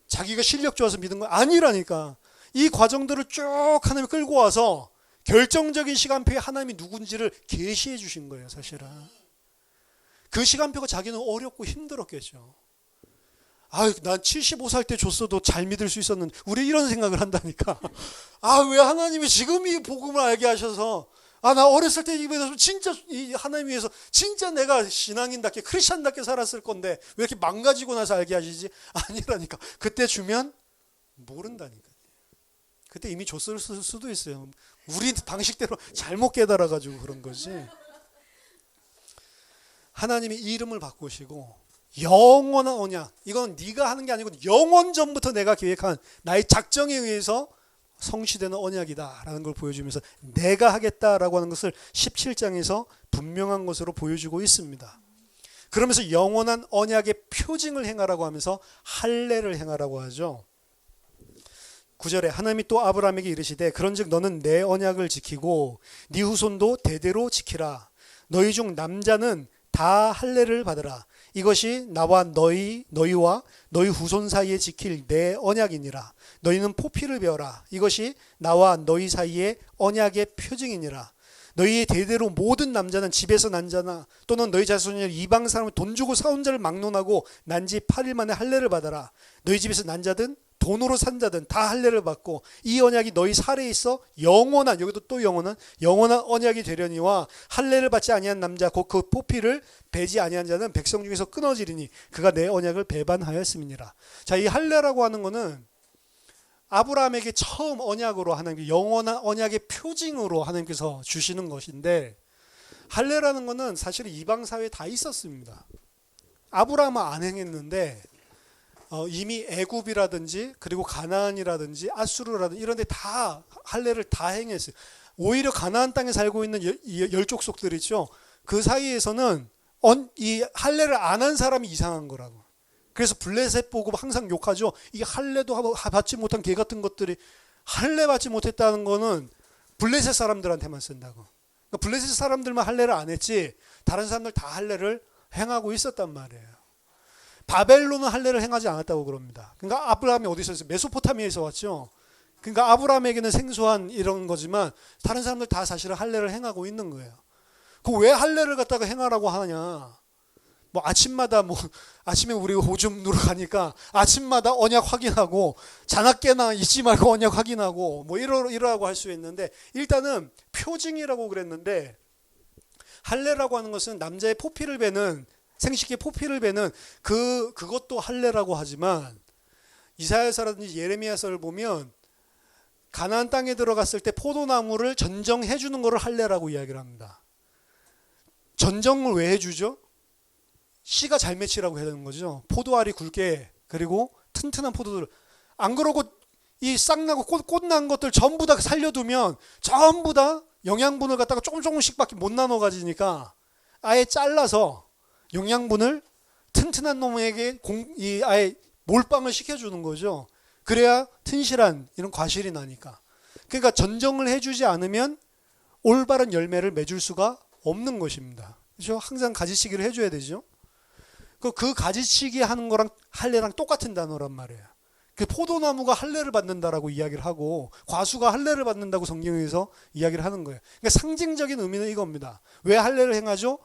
자기가 실력 좋아서 믿은 거 아니라니까. 이 과정들을 쭉 하나님이 끌고 와서 결정적인 시간표에 하나님이 누군지를 계시해 주신 거예요. 사실은 그 시간표가 자기는 어렵고 힘들었겠죠. 난 75살 때 줬어도 잘 믿을 수 있었는데, 우리 이런 생각을 한다니까. 왜 하나님이 지금 이 복음을 알게 하셔서, 나 어렸을 때 입에서 진짜 이 하나님 위해서 진짜 내가 신앙인답게 크리스찬답게 살았을 건데 왜 이렇게 망가지고 나서 알게 하시지? 아니라니까. 그때 주면 모른다니까. 그때 이미 줬을 수도 있어요. 우리 방식대로 잘못 깨달아가지고 그런 거지. 하나님이 이름을 바꾸시고 영원한 언약, 이건 네가 하는 게 아니고 영원 전부터 내가 계획한 나의 작정에 의해서 성취되는 언약이다라는 걸 보여주면서 내가 하겠다라고 하는 것을 17장에서 분명한 것으로 보여주고 있습니다. 그러면서 영원한 언약의 표징을 행하라고 하면서 할례를 행하라고 하죠. 9절에 하나님이 또 아브라함에게 이르시되 그런즉 너는 내 언약을 지키고 네 후손도 대대로 지키라. 너희 중 남자는 다 할례를 받으라. 이것이 나와 너희와 너희 후손 사이에 지킬 내 언약이니라. 너희는 포피를 베어라. 이것이 나와 너희 사이에 언약의 표징이니라. 너희의 대대로 모든 남자는 집에서 난 자나 또는 너희 자손이 이방 사람을 돈 주고 사온 자를 막론하고 난 지 8일 만에 할례를 받아라. 너희 집에서 난 자든 돈으로 산 자든 다 할례를 받고 이 언약이 너희 살에 있어 영원한, 여기도 또 영원한 언약이 되려니와 할례를 받지 아니한 남자 곧 그 포피를 베지 아니한 자는 백성 중에서 끊어지리니 그가 내 언약을 배반하였음이니라. 자, 이 할례라고 하는 거는 아브라함에게 처음 언약으로 하나님께 영원한 언약의 표징으로 하나님께서 주시는 것인데, 할례라는 거는 사실 이방 사회에 다 있었습니다. 아브라함은 안 행했는데 이미 애굽이라든지 그리고 가나안이라든지 아수르라든지 이런 데 다 할례를 다 행했어요. 오히려 가나안 땅에 살고 있는 열 족속들 있죠. 그 사이에서는 이 할례를 안 한 사람이 이상한 거라고. 그래서 블레셋 보고 항상 욕하죠. 이 할례도 받지 못한 개 같은 것들이, 할례 받지 못했다는 거는 블레셋 사람들한테만 쓴다고. 그러니까 블레셋 사람들만 할례를 안 했지 다른 사람들 다 할례를 행하고 있었단 말이에요. 바벨론은 할례를 행하지 않았다고 그럽니다. 그러니까 아브라함이 어디서 왔어요? 메소포타미아에서 왔죠. 그러니까 아브라함에게는 생소한 이런 거지만 다른 사람들 다 사실은 할례를 행하고 있는 거예요. 그 왜 할례를 갖다가 행하라고 하느냐? 아침에 우리 오줌 누러 가니까 아침마다 언약 확인하고 자나깨나 잊지 말고 언약 확인하고 이러라고 할 수 있는데, 일단은 표징이라고 그랬는데, 할례라고 하는 것은 남자의 포피를 베는, 생식기 포피를 베는 그것도 할례라고 하지만, 이사야서라든지 예레미야서를 보면 가나안 땅에 들어갔을 때 포도나무를 전정해 주는 것을 할례라고 이야기를 합니다. 전정을 왜 해주죠? 씨가 잘 맺히라고 해야 되는 거죠. 포도알이 굵게, 그리고 튼튼한 포도들. 안 그러고 이 싹나고 꽃난 것들 전부 다 살려두면 전부 다 영양분을 갖다가 조금씩밖에 못 나눠 가지니까 아예 잘라서 영양분을 튼튼한 놈에게 아예 몰빵을 시켜주는 거죠. 그래야 튼실한 이런 과실이 나니까. 그러니까 전정을 해주지 않으면 올바른 열매를 맺을 수가 없는 것입니다. 그렇죠? 항상 가지치기를 해줘야 되죠. 그 가지치기 하는 거랑 할례랑 똑같은 단어란 말이에요. 그 포도나무가 할례를 받는다라고 이야기를 하고 과수가 할례를 받는다고 성경에서 이야기를 하는 거예요. 그러니까 상징적인 의미는 이겁니다. 왜 할례를 행하죠?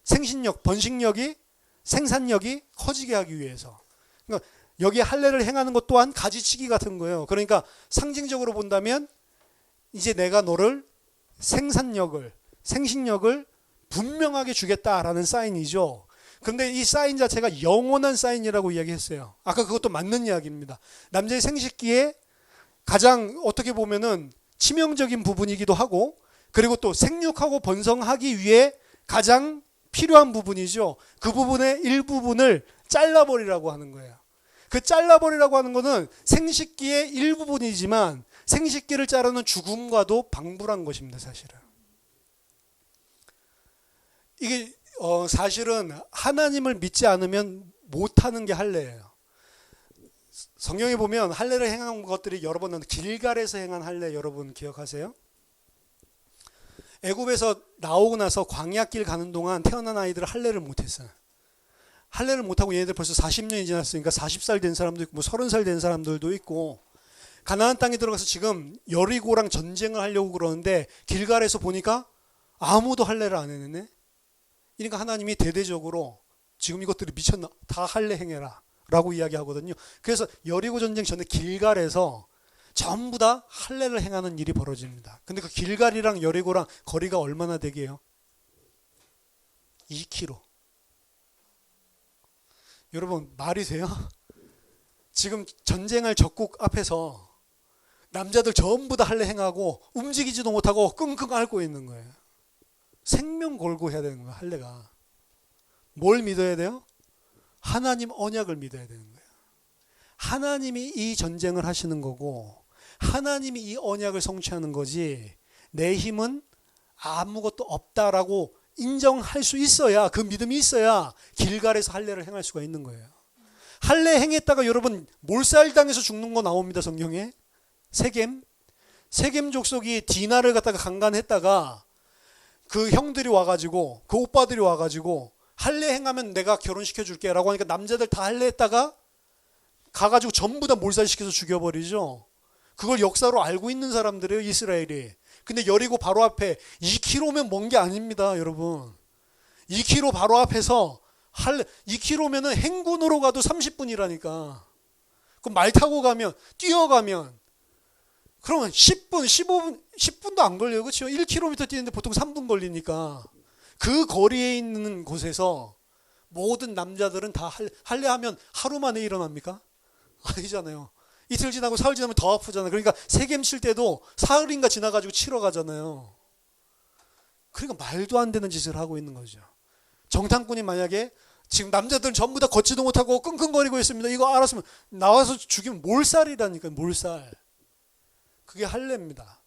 생신력, 번식력이, 생산력이 커지게 하기 위해서. 그러니까 여기 할례를 행하는 것 또한 가지치기 같은 거예요. 그러니까 상징적으로 본다면 이제 내가 너를 생산력을, 생식력을 분명하게 주겠다라는 사인이죠. 그런데 이 사인 자체가 영원한 사인이라고 이야기했어요. 아까 그것도 맞는 이야기입니다. 남자의 생식기에 가장 어떻게 보면은 치명적인 부분이기도 하고, 그리고 또 생육하고 번성하기 위해 가장 필요한 부분이죠. 그 부분의 일부분을 잘라버리라고 하는 거예요. 그 잘라버리라고 하는 거는 생식기의 일부분이지만 생식기를 자르는 죽음과도 방불한 것입니다, 사실은. 이게 사실은 하나님을 믿지 않으면 못하는 게 할례예요. 성경에 보면 할례를 행한 것들이 여러 번 나오는데, 길갈에서 행한 할례 여러분 기억하세요? 애굽에서 나오고 나서 광야길 가는 동안 태어난 아이들은 할례를 못했어요. 할례를 못하고 얘네들 벌써 40년이 지났으니까 40살 된 사람도 있고 30살 된 사람들도 있고, 가나안 땅에 들어가서 지금 여리고랑 전쟁을 하려고 그러는데 길갈에서 보니까 아무도 할례를 안 했네. 그러니까 하나님이 대대적으로 지금 이것들이 미쳤나? 다 할례 행해라 라고 이야기하거든요. 그래서 여리고 전쟁 전에 길갈에서 전부 다 할례를 행하는 일이 벌어집니다. 근데 그 길갈이랑 여리고랑 거리가 얼마나 되게요? 2km. 여러분 말이 돼요? 지금 전쟁할 적국 앞에서 남자들 전부 다 할례 행하고 움직이지도 못하고 끙끙 앓고 있는 거예요. 생명 걸고 해야 되는 거예요. 할례가. 뭘 믿어야 돼요? 하나님 언약을 믿어야 되는 거예요. 하나님이 이 전쟁을 하시는 거고 하나님이 이 언약을 성취하는 거지 내 힘은 아무것도 없다라고 인정할 수 있어야, 그 믿음이 있어야 길갈에서 할례를 행할 수가 있는 거예요. 할례 행했다가 여러분 몰살당해서 죽는 거 나옵니다. 성경에. 세겜 족속이 디나를 갖다가 강간했다가 그 형들이 와가지고 그 오빠들이 와가지고 할례 행하면 내가 결혼시켜 줄게 라고 하니까 남자들 다 할례 했다가 가가지고 전부 다 몰살시켜서 죽여버리죠. 그걸 역사로 알고 있는 사람들이에요, 이스라엘이. 근데 여리고 바로 앞에 2km면 먼 게 아닙니다, 여러분. 2km 바로 앞에서 2km면은 행군으로 가도 30분이라니까. 그럼 말 타고 가면, 뛰어가면, 그러면 10분, 15분, 10분도 안 걸려요, 그렇죠? 1km 뛰는데 보통 3분 걸리니까. 그 거리에 있는 곳에서 모든 남자들은 다 할례하면 하루 만에 일어납니까? 아니잖아요. 이틀 지나고 사흘 지나면 더 아프잖아요. 그러니까 세겜 칠 때도 사흘인가 지나가지고 치러 가잖아요. 그러니까 말도 안 되는 짓을 하고 있는 거죠. 정탐꾼이 만약에 지금 남자들은 전부 다 걷지도 못하고 끙끙거리고 있습니다. 이거 알았으면 나와서 죽이면 몰살이라니까요. 몰살. 그게 할례입니다.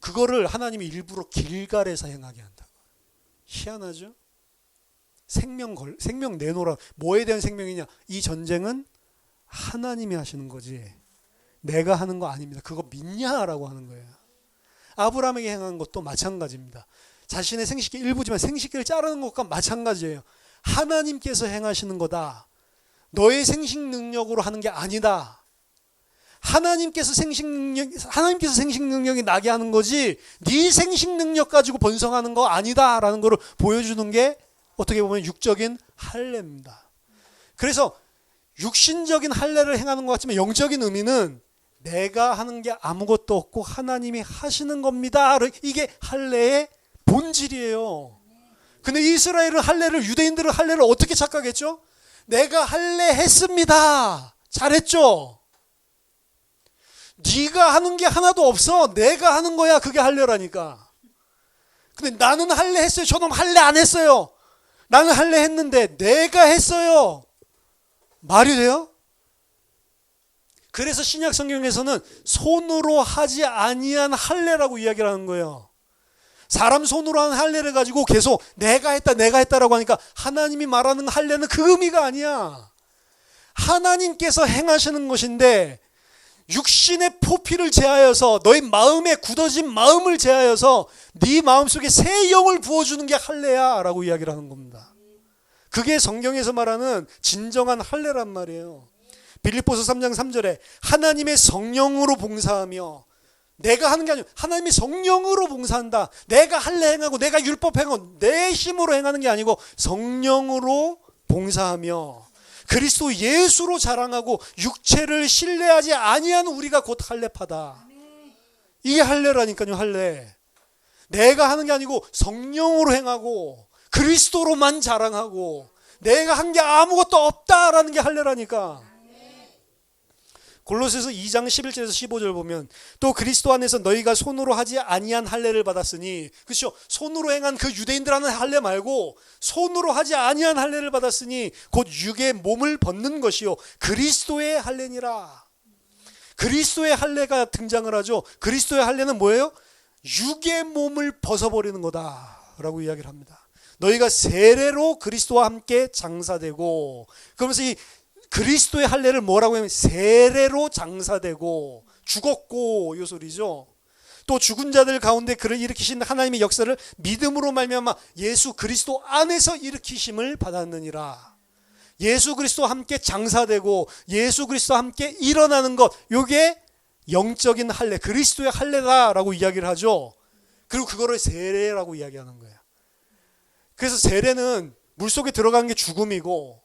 그거를 하나님이 일부러 길갈에서 행하게 한다고. 희한하죠? 생명 내놓으라. 뭐에 대한 생명이냐? 이 전쟁은 하나님이 하시는 거지 내가 하는 거 아닙니다. 그거 믿냐라고 하는 거예요. 아브라함에게 행한 것도 마찬가지입니다. 자신의 생식기 일부지만 생식기를 자르는 것과 마찬가지예요. 하나님께서 행하시는 거다. 너의 생식 능력으로 하는 게 아니다. 하나님께서 생식 능력이 나게 하는 거지 네 생식 능력 가지고 번성하는 거 아니다라는 거를 보여주는 게 어떻게 보면 육적인 할례입니다. 그래서 육신적인 할례를 행하는 것 같지만 영적인 의미는 내가 하는 게 아무것도 없고 하나님이 하시는 겁니다. 이게 할례의 본질이에요. 근데 이스라엘은 유대인들은 할례를 어떻게 착각했죠? 내가 할례 했습니다. 잘했죠? 네가 하는 게 하나도 없어. 내가 하는 거야. 그게 할례라니까. 근데 나는 할례 했어요. 저놈 할례 안 했어요. 나는 할례 했는데 내가 했어요. 말이 돼요? 그래서 신약 성경에서는 손으로 하지 아니한 할례라고 이야기를 하는 거예요. 사람 손으로 한 할례를 가지고 계속 내가 했다라고 하니까 하나님이 말하는 할례는 그 의미가 아니야. 하나님께서 행하시는 것인데 육신의 포피를 제하여서 너의 마음에 굳어진 마음을 제하여서 네 마음속에 새 영을 부어주는 게 할례야 라고 이야기를 하는 겁니다. 그게 성경에서 말하는 진정한 할례란 말이에요. 빌립보서 3장 3절에 하나님의 성령으로 봉사하며 내가 하는 게 아니고 하나님이 성령으로 봉사한다. 내가 할례 행하고 내가 율법 행하고 내 힘으로 행하는 게 아니고 성령으로 봉사하며 그리스도 예수로 자랑하고 육체를 신뢰하지 아니한 우리가 곧 할례파다. 이게 할례라니까요. 할례. 내가 하는 게 아니고 성령으로 행하고 그리스도로만 자랑하고 내가 한 게 아무것도 없다라는 게 할례라니까. 골로새서 2장 11절에서 15절 보면 또 그리스도 안에서 너희가 손으로 하지 아니한 할례를 받았으니, 그렇죠? 손으로 행한 그 유대인들 하는 할례 말고 손으로 하지 아니한 할례를 받았으니 곧 육의 몸을 벗는 것이요 그리스도의 할례니라. 그리스도의 할례가 등장을 하죠. 그리스도의 할례는 뭐예요? 육의 몸을 벗어버리는 거다라고 이야기를 합니다. 너희가 세례로 그리스도와 함께 장사되고, 그러면서 이 그리스도의 할례를 뭐라고 하면 세례로 장사되고 죽었고 이 소리죠. 또 죽은 자들 가운데 그를 일으키신 하나님의 역사를 믿음으로 말미암아 예수 그리스도 안에서 일으키심을 받았느니라. 예수 그리스도와 함께 장사되고 예수 그리스도와 함께 일어나는 것, 이게 영적인 할례, 그리스도의 할례다라고 이야기를 하죠. 그리고 그거를 세례라고 이야기하는 거예요. 그래서 세례는 물속에 들어가는 게 죽음이고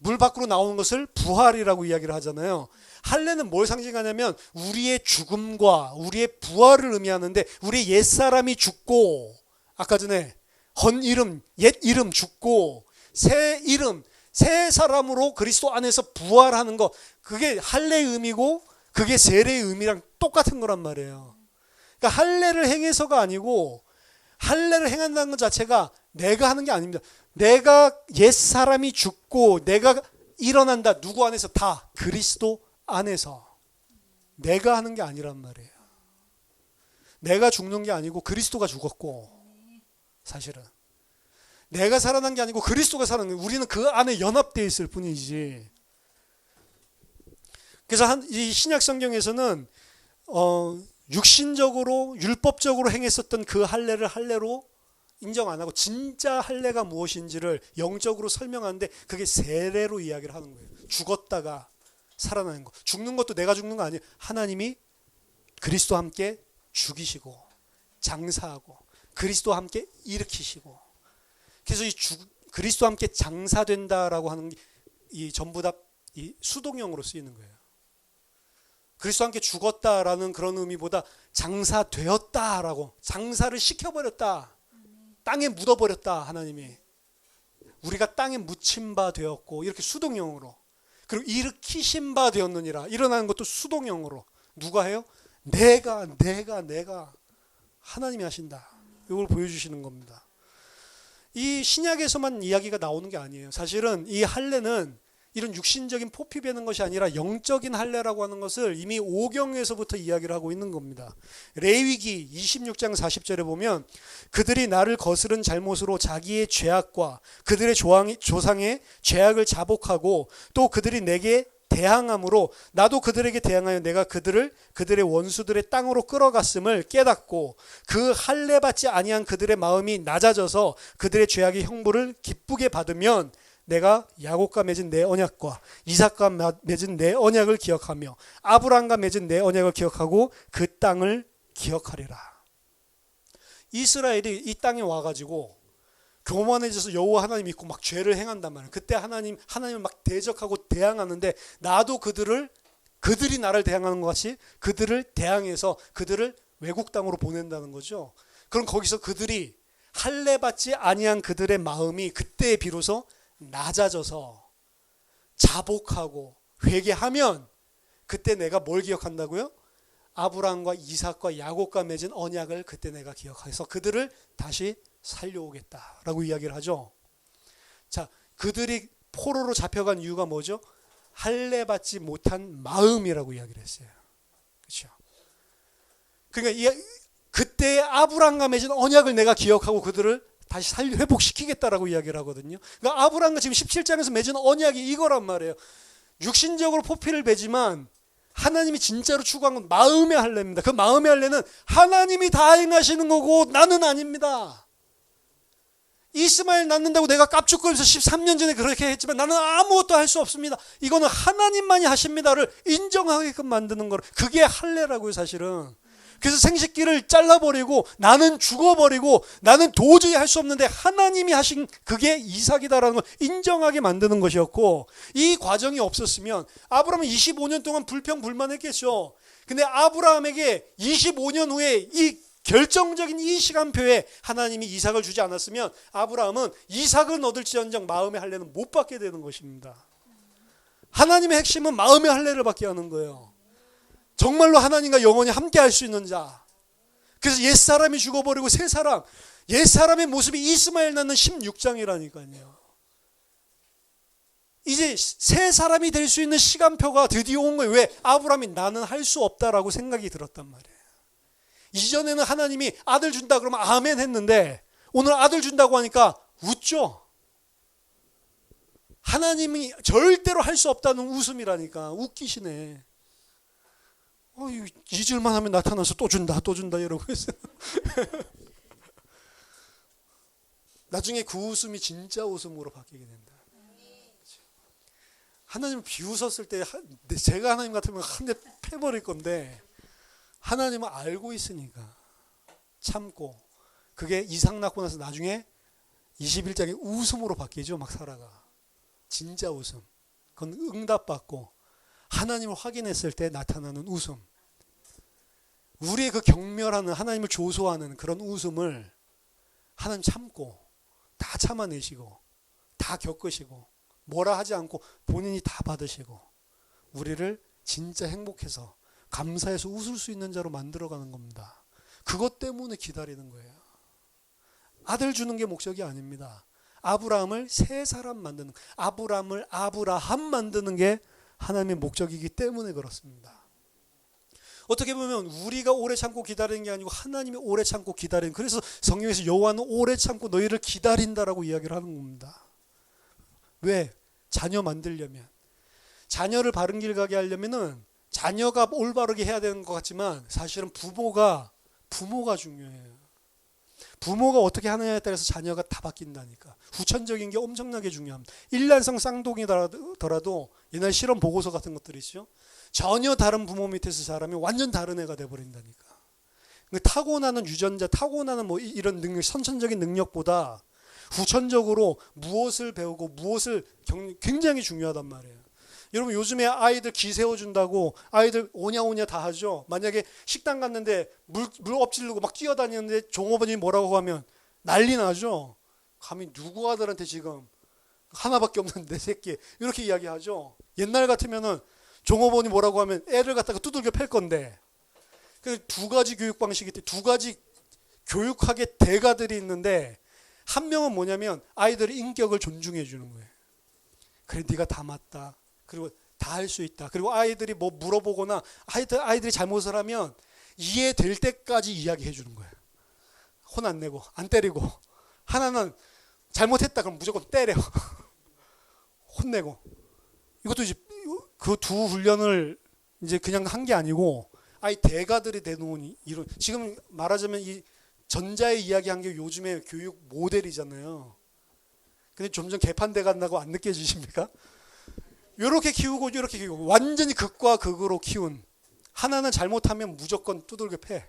물 밖으로 나오는 것을 부활이라고 이야기를 하잖아요. 할례는 뭘 상징하냐면 우리의 죽음과 우리의 부활을 의미하는데, 우리 옛사람이 죽고, 아까 전에 헌 이름, 옛 이름 죽고 새 이름, 새 사람으로 그리스도 안에서 부활하는 거, 그게 할례의 의미고 그게 세례의 의미랑 똑같은 거란 말이에요. 그러니까 할례를 행해서가 아니고, 할례를 행한다는 것 자체가 내가 하는 게 아닙니다. 내가 옛사람이 죽고 내가 일어난다. 누구 안에서? 다 그리스도 안에서. 내가 하는 게 아니란 말이에요. 내가 죽는 게 아니고 그리스도가 죽었고, 사실은 내가 살아난 게 아니고 그리스도가 살아난 거예요. 우리는 그 안에 연합되어 있을 뿐이지. 그래서 이 신약 성경에서는 육신적으로 율법적으로 행했었던 그 할례를 할례로 인정 안 하고 진짜 할례가 무엇인지를 영적으로 설명하는데, 그게 세례로 이야기를 하는 거예요. 죽었다가 살아나는 거. 죽는 것도 내가 죽는 거 아니에요. 하나님이 그리스도와 함께 죽이시고 장사하고 그리스도와 함께 일으키시고. 그래서 이 그리스도와 함께 장사된다라고 하는 게 이 전부 다 이 수동형으로 쓰이는 거예요. 그리스도와 함께 죽었다라는 그런 의미보다 장사되었다라고, 장사를 시켜버렸다, 땅에 묻어버렸다. 하나님이 우리가 땅에 묻힌 바 되었고, 이렇게 수동형으로. 그리고 일으키신 바 되었느니라, 일어나는 것도 수동형으로. 누가 해요? 내가 하나님이 하신다. 이걸 보여주시는 겁니다. 이 신약에서만 이야기가 나오는 게 아니에요. 사실은 이 할례는 이런 육신적인 포피 베는 것이 아니라 영적인 할례라고 하는 것을 이미 오경에서부터 이야기를 하고 있는 겁니다. 레위기 26장 40절에 보면, 그들이 나를 거스른 잘못으로 자기의 죄악과 그들의 조상의 죄악을 자복하고 또 그들이 내게 대항함으로 나도 그들에게 대항하여 내가 그들의 원수들의 땅으로 끌어갔음을 깨닫고, 그 할례 받지 아니한 그들의 마음이 낮아져서 그들의 죄악의 형벌을 기쁘게 받으면 내가 야곱과 맺은 내 언약과 이삭과 맺은 내 언약을 기억하며 아브라함과 맺은 내 언약을 기억하고 그 땅을 기억하리라. 이스라엘이 이 땅에 와가지고 교만해져서 여호와 하나님 믿고 막 죄를 행한단 말이에요. 그때 하나님을 막 대적하고 대항하는데, 나도 그들이 나를 대항하는 것 같이 그들을 대항해서 그들을 외국 땅으로 보낸다는 거죠. 그럼 거기서 그들이 할례 받지 아니한 그들의 마음이 그때 비로소 낮아져서 자복하고 회개하면, 그때 내가 뭘 기억한다고요? 아브라함과 이삭과 야곱과 맺은 언약을 그때 내가 기억해서 그들을 다시 살려오겠다라고 이야기를 하죠. 자, 그들이 포로로 잡혀간 이유가 뭐죠? 할례 받지 못한 마음이라고 이야기를 했어요. 그렇죠? 그러니까 그때 아브라함과 맺은 언약을 내가 기억하고 그들을 다시 회복시키겠다라고 이야기를 하거든요. 그러니까 아브라함과 지금 17장에서 맺은 언약이 이거란 말이에요. 육신적으로 포피를 베지만 하나님이 진짜로 추구한 건 마음의 할례입니다. 그 마음의 할례는 하나님이 다 행하시는 거고 나는 아닙니다. 이스마엘 낳는다고 내가 깝죽거리면서 13년 전에 그렇게 했지만 나는 아무것도 할 수 없습니다. 이거는 하나님만이 하십니다를 인정하게끔 만드는 거를, 그게 할례라고요, 사실은. 그래서 생식기를 잘라버리고 나는 죽어버리고 나는 도저히 할 수 없는데 하나님이 하신 그게 이삭이다라는 걸 인정하게 만드는 것이었고, 이 과정이 없었으면 아브라함은 25년 동안 불평불만했겠죠. 근데 아브라함에게 25년 후에 이 결정적인 이 시간표에 하나님이 이삭을 주지 않았으면 아브라함은 이삭은 얻을지언정 마음의 할례는 못 받게 되는 것입니다. 하나님의 핵심은 마음의 할례를 받게 하는 거예요. 정말로 하나님과 영원히 함께 할 수 있는 자. 그래서 옛사람이 죽어버리고 새사람, 옛사람의 모습이 이스마엘 낳는 16장이라니까요. 이제 새 사람이 될 수 있는 시간표가 드디어 온 거예요. 왜? 아브라함이 나는 할 수 없다라고 생각이 들었단 말이에요. 이전에는 하나님이 아들 준다 그러면 아멘 했는데, 오늘 아들 준다고 하니까 웃죠. 하나님이 절대로 할 수 없다는 웃음이라니까. 웃기시네. 잊을만 하면 나타나서 또 준다 이러고 있어요. 나중에 그 웃음이 진짜 웃음으로 바뀌게 된다. 하나님을 비웃었을 때 제가 하나님 같으면 한 대 패버릴 건데, 하나님은 알고 있으니까 참고, 그게 이삭 낳고 나서 나중에 21장에 웃음으로 바뀌죠. 막 살아가. 진짜 웃음. 그건 응답받고 하나님을 확인했을 때 나타나는 웃음. 우리의 그 경멸하는 하나님을 조소하는 그런 웃음을 하나님 참고 다 참아내시고 다 겪으시고 뭐라 하지 않고 본인이 다 받으시고 우리를 진짜 행복해서 감사해서 웃을 수 있는 자로 만들어가는 겁니다. 그것 때문에 기다리는 거예요. 아들 주는 게 목적이 아닙니다. 아브라함을 새 사람 만드는, 아브라함을 아브라함 만드는 게 하나님의 목적이기 때문에 그렇습니다. 어떻게 보면 우리가 오래 참고 기다리는 게 아니고 하나님이 오래 참고 기다리는, 그래서 성경에서 여호와는 오래 참고 너희를 기다린다라고 이야기를 하는 겁니다. 왜? 자녀 만들려면, 자녀를 바른 길 가게 하려면은 자녀가 올바르게 해야 되는 것 같지만 사실은 부모가 중요해요. 부모가 어떻게 하느냐에 따라서 자녀가 다 바뀐다니까. 후천적인 게 엄청나게 중요합니다. 일란성 쌍둥이더라도 옛날 실험 보고서 같은 것들이 있죠. 전혀 다른 부모 밑에서 자라면 완전 다른 애가 돼버린다니까. 타고나는 유전자, 타고나는 뭐 이런 능력, 선천적인 능력보다 후천적으로 무엇을 배우고 무엇을 굉장히 중요하단 말이에요. 여러분 요즘에 아이들 기 세워준다고 아이들 오냐오냐 다 하죠. 만약에 식당 갔는데 물 엎질르고 막 뛰어다니는데 종업원이 뭐라고 하면 난리 나죠. 감히 누구 아들한테 지금 하나밖에 없는 내 새끼 이렇게 이야기하죠. 옛날 같으면은 종업원이 뭐라고 하면 애를 갖다가 두들겨 팰 건데, 그 두 가지 교육 방식이 있대. 두 가지 교육학의 대가들이 있는데 한 명은 뭐냐면 아이들의 인격을 존중해 주는 거예요. 그래 네가 다 맞다. 그리고 다 할 수 있다. 그리고 아이들이 뭐 물어보거나 아이들이 잘못을 하면 이해될 때까지 이야기해 주는 거예요. 혼 안 내고 안 때리고. 하나는 잘못했다 그럼 무조건 때려. 혼내고. 이것도 이제 그 두 훈련을 이제 그냥 한 게 아니고 아이 대가들이 되놓은 이런, 지금 말하자면 이 전자의 이야기한 게 요즘의 교육 모델이잖아요. 근데 점점 개판돼 간다고 안 느껴지십니까? 이렇게 키우고 이렇게 키우고 완전히 극과 극으로 키운, 하나는 잘못하면 무조건 두들겨 패.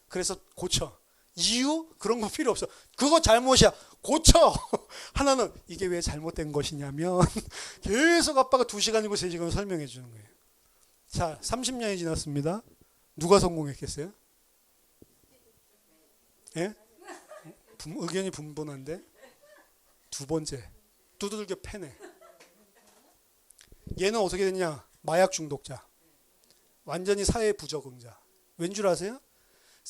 그래서 고쳐. 이유? 그런 거 필요 없어. 그거 잘못이야. 고쳐. 하나는 이게 왜 잘못된 것이냐면 계속 아빠가 2시간이고 3시간 설명해 주는 거예요. 자, 30년이 지났습니다. 누가 성공했겠어요? 예? 의견이 분분한데. 두 번째, 두들겨 패네. 얘는 어떻게 됐냐? 마약 중독자. 완전히 사회 부적응자. 왠 줄 아세요?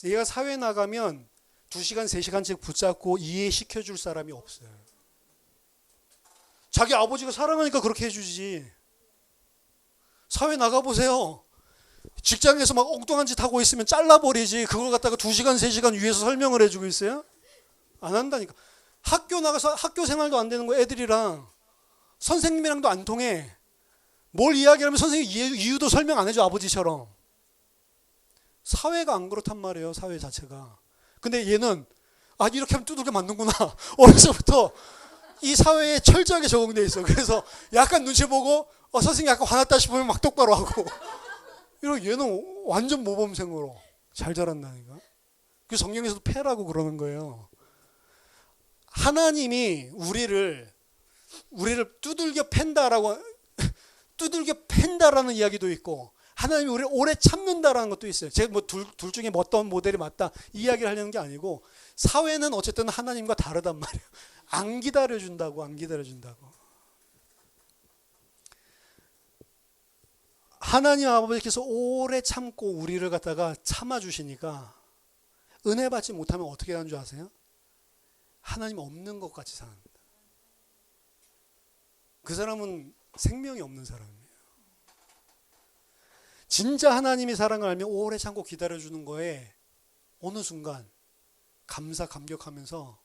얘가 사회 나가면 2시간, 3시간씩 붙잡고 이해시켜 줄 사람이 없어요. 자기 아버지가 사랑하니까 그렇게 해주지. 사회 나가보세요. 직장에서 막 엉뚱한 짓 하고 있으면 잘라버리지. 그걸 갖다가 2시간, 3시간 위에서 설명을 해주고 있어요? 안 한다니까. 학교 나가서 학교 생활도 안 되는 거 애들이랑 선생님이랑도 안 통해. 뭘 이야기하면 선생님 이유도 설명 안 해줘, 아버지처럼. 사회가 안 그렇단 말이에요, 사회 자체가. 근데 얘는 이렇게 하면 두들겨 맞는구나. 어려서부터 이 사회에 철저하게 적응돼 있어. 그래서 약간 눈치 보고 선생님 약간 화났다 싶으면 막 똑바로 하고. 이런 얘는 완전 모범생으로 잘 자란다니까. 그 성경에서도 패라고 그러는 거예요. 하나님이 우리를 두들겨 팬다라고, 두들겨 팬다라는 이야기도 있고, 하나님이 우리를 오래 참는다라는 것도 있어요. 제가 뭐 둘 중에 어떤 모델이 맞다 이 이야기를 하려는 게 아니고, 사회는 어쨌든 하나님과 다르단 말이에요. 안 기다려준다고. 하나님 아버지께서 오래 참고 우리를 갖다가 참아주시니까 은혜 받지 못하면 어떻게 하는 줄 아세요? 하나님 없는 것 같이 사는다. 그 사람은 생명이 없는 사람이에요. 진짜 하나님이 사랑을 알면 오래 참고 기다려주는 거에 어느 순간 감격하면서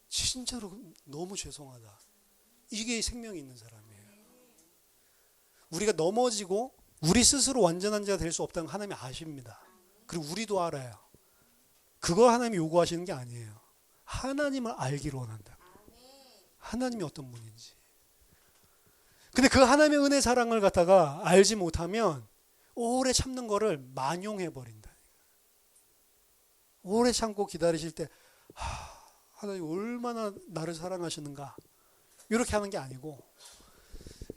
진짜로 너무 죄송하다. 이게 생명이 있는 사람이에요. 우리가 넘어지고 우리 스스로 완전한 자가 될 수 없다는 걸 하나님이 아십니다. 그리고 우리도 알아요. 그거 하나님이 요구하시는 게 아니에요. 하나님을 알기를 원한다. 하나님이 어떤 분인지. 근데 그 하나님의 은혜 사랑을 갖다가 알지 못하면 오래 참는 거를 만용해 버린다. 오래 참고 기다리실 때 하나님 얼마나 나를 사랑하시는가 이렇게 하는 게 아니고,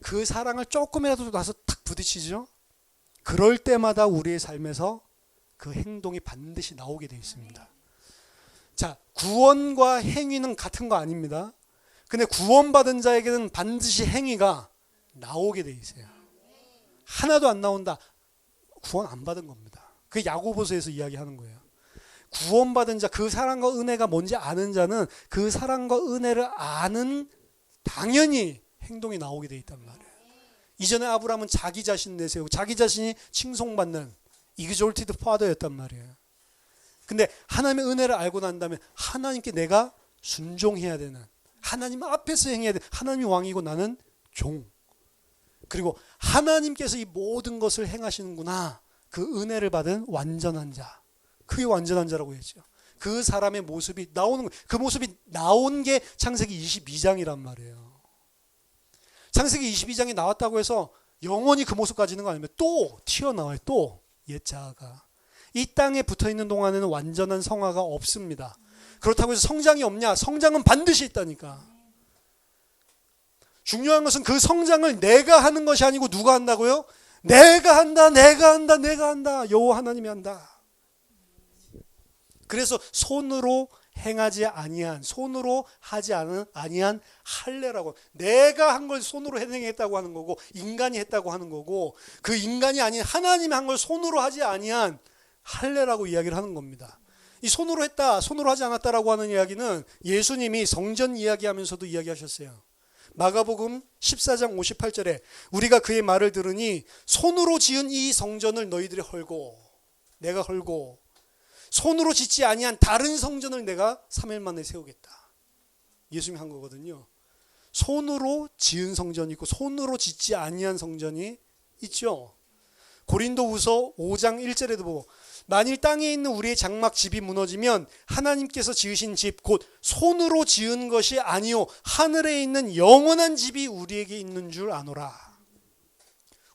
그 사랑을 조금이라도 나서 탁 부딪히죠. 그럴 때마다 우리의 삶에서 그 행동이 반드시 나오게 되어 있습니다. 자, 구원과 행위는 같은 거 아닙니다. 근데 구원받은 자에게는 반드시 행위가 나오게 되어 있어요. 하나도 안 나온다. 구원 안 받은 겁니다. 그게 야고보서에서 이야기하는 거예요. 구원받은 자, 그 사랑과 은혜가 뭔지 아는 자는 그 사랑과 은혜를 아는 당연히 행동이 나오게 돼 있단 말이에요. 이전에 아브라함은 자기 자신 내세우고 자기 자신이 칭송받는 exalted father였단 말이에요. 근데 하나님의 은혜를 알고 난 다음에 하나님께 내가 순종해야 되는, 하나님 앞에서 행해야 되는, 하나님이 왕이고 나는 종. 그리고 하나님께서 이 모든 것을 행하시는구나. 그 은혜를 받은 완전한 자. 그게 완전한 자라고 했죠. 그 사람의 모습이 나오는, 그 모습이 나온 게 창세기 22장이란 말이에요. 창세기 22장이 나왔다고 해서 영원히 그 모습 가지는 거 아니면 또 튀어나와요. 또 옛자아가. 이 땅에 붙어있는 동안에는 완전한 성화가 없습니다. 그렇다고 해서 성장이 없냐? 성장은 반드시 있다니까. 중요한 것은 그 성장을 내가 하는 것이 아니고 누가 한다고요? 내가 한다, 내가 한다, 내가 한다. 여호와 하나님이 한다. 그래서 손으로 행하지 아니한, 손으로 하지 아니한 할례라고, 내가 한 걸 손으로 해냈다고 하는 거고, 인간이 했다고 하는 거고, 그 인간이 아닌 하나님이 한 걸 손으로 하지 아니한 할례라고 이야기를 하는 겁니다. 이 손으로 했다, 손으로 하지 않았다라고 하는 이야기는 예수님이 성전 이야기하면서도 이야기하셨어요. 마가복음 14장 58절에 우리가 그의 말을 들으니 손으로 지은 이 성전을 너희들이 헐고, 내가 헐고, 손으로 짓지 아니한 다른 성전을 내가 3일 만에 세우겠다. 예수님이 한 거거든요. 손으로 지은 성전이 있고 손으로 짓지 아니한 성전이 있죠. 고린도후서 5장 1절에도 보고, 만일 땅에 있는 우리의 장막 집이 무너지면 하나님께서 지으신 집 곧 손으로 지은 것이 아니요 하늘에 있는 영원한 집이 우리에게 있는 줄 아노라.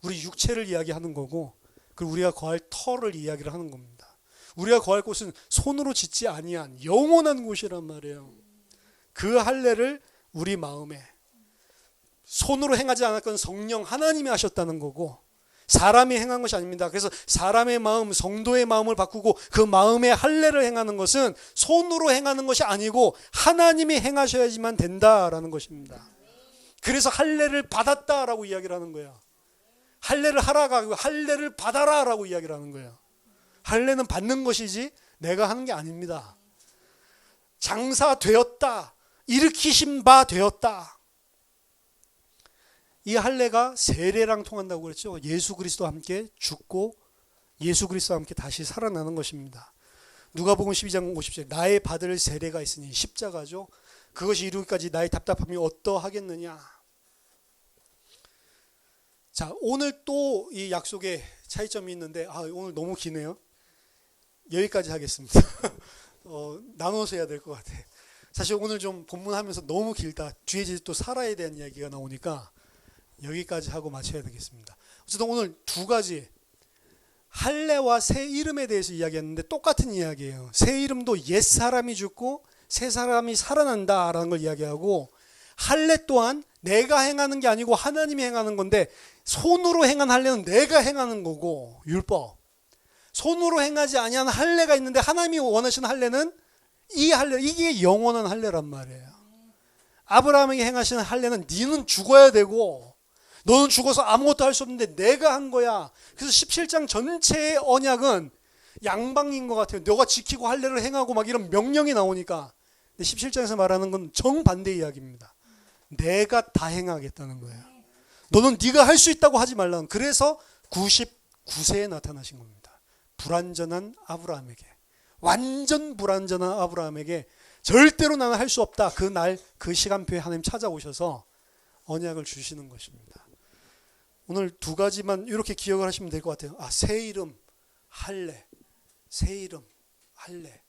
우리 육체를 이야기하는 거고, 그리고 우리가 거할 터를 이야기를 하는 겁니다. 우리가 거할 곳은 손으로 짓지 아니한 영원한 곳이란 말이에요. 그 할례를 우리 마음에, 손으로 행하지 않았건 성령 하나님이 하셨다는 거고, 사람이 행한 것이 아닙니다. 그래서 사람의 마음, 성도의 마음을 바꾸고 그 마음의 할례를 행하는 것은 손으로 행하는 것이 아니고 하나님이 행하셔야지만 된다라는 것입니다. 그래서 할례를 받았다라고 이야기를 하는 거예요. 할례를 하라가 아니고 할례를 받아라라고 이야기를 하는 거예요. 할례는 받는 것이지 내가 하는 게 아닙니다. 장사되었다, 일으키신 바 되었다. 이 할례가 세례랑 통한다고 그랬죠. 예수 그리스도와 함께 죽고 예수 그리스도와 함께 다시 살아나는 것입니다. 누가복음 12장 50절, 나의 받을 세례가 있으니, 십자가죠. 그것이 이루기까지 나의 답답함이 어떠하겠느냐. 자, 오늘 또 이 약속에 차이점이 있는데, 오늘 너무 기네요. 여기까지 하겠습니다. 나눠서 해야 될 것 같아요. 사실 오늘 좀 본문하면서 너무 길다. 뒤에 이제 또 사라에 대한 이야기가 나오니까 여기까지 하고 마쳐야 되겠습니다. 어쨌든 오늘 두 가지, 할례와 새 이름에 대해서 이야기했는데 똑같은 이야기예요. 새 이름도 옛 사람이 죽고 새 사람이 살아난다라는 걸 이야기하고, 할례 또한 내가 행하는 게 아니고 하나님이 행하는 건데, 손으로 행한 할례는 내가 행하는 거고, 율법. 손으로 행하지 아니한 할례가 있는데 하나님이 원하시는 할례는 이 할례, 이게 영원한 할례란 말이에요. 아브라함에게 행하시는 할례는 니는 죽어야 되고 너는 죽어서 아무것도 할 수 없는데 내가 한 거야. 그래서 17장 전체의 언약은 양방인 것 같아요. 너가 지키고 할례를 행하고 막 이런 명령이 나오니까. 근데 17장에서 말하는 건 정반대 이야기입니다. 내가 다 행하겠다는 거예요. 너는 네가 할 수 있다고 하지 말라는. 그래서 99세에 나타나신 겁니다. 불완전한 아브라함에게, 완전 불완전한 아브라함에게 절대로 나는 할 수 없다. 그 날, 그 시간표에 하나님 찾아오셔서 언약을 주시는 것입니다. 오늘 두 가지만 이렇게 기억을 하시면 될 것 같아요. 새 이름, 할례. 새 이름, 할례.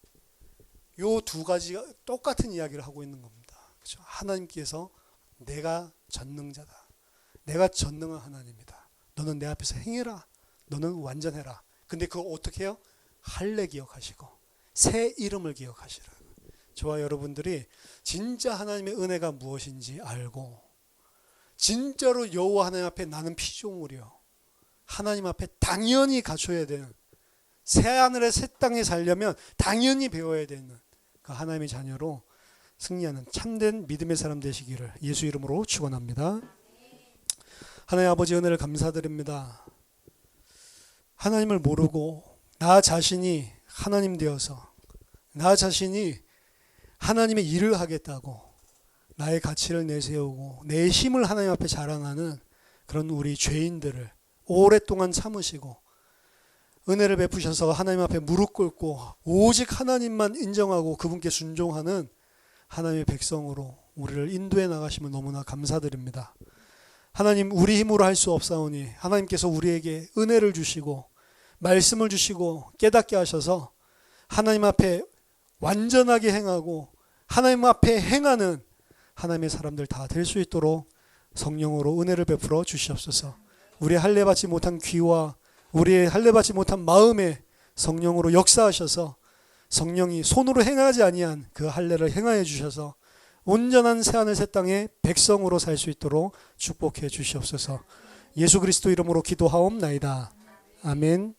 요 두 가지가 똑같은 이야기를 하고 있는 겁니다. 그렇죠? 하나님께서 내가 전능자다. 내가 전능한 하나님이다. 너는 내 앞에서 행해라. 너는 완전해라. 근데 그거 어떻게 해요? 할례 기억하시고 새 이름을 기억하시라. 저와 여러분들이 진짜 하나님의 은혜가 무엇인지 알고 진짜로 여호와 하나님 앞에 나는 피조물이요, 하나님 앞에 당연히 갖춰야 되는, 새하늘의 새 땅에 살려면 당연히 배워야 되는 그 하나님의 자녀로 승리하는 참된 믿음의 사람 되시기를 예수 이름으로 축원합니다. 하나님 아버지, 은혜를 감사드립니다. 하나님을 모르고 나 자신이 하나님 되어서 나 자신이 하나님의 일을 하겠다고 나의 가치를 내세우고 내 힘을 하나님 앞에 자랑하는 그런 우리 죄인들을 오랫동안 참으시고 은혜를 베푸셔서 하나님 앞에 무릎 꿇고 오직 하나님만 인정하고 그분께 순종하는 하나님의 백성으로 우리를 인도해 나가심을 너무나 감사드립니다. 하나님, 우리 힘으로 할 수 없사오니 하나님께서 우리에게 은혜를 주시고 말씀을 주시고 깨닫게 하셔서 하나님 앞에 완전하게 행하고 하나님 앞에 행하는 하나님의 사람들 다 될 수 있도록 성령으로 은혜를 베풀어 주시옵소서. 우리의 할례 받지 못한 귀와 우리의 할례 받지 못한 마음에 성령으로 역사하셔서 성령이 손으로 행하지 아니한 그 할례를 행하여 주셔서 온전한 새하늘 새 땅의 백성으로 살 수 있도록 축복해 주시옵소서. 예수 그리스도 이름으로 기도하옵나이다. 아멘.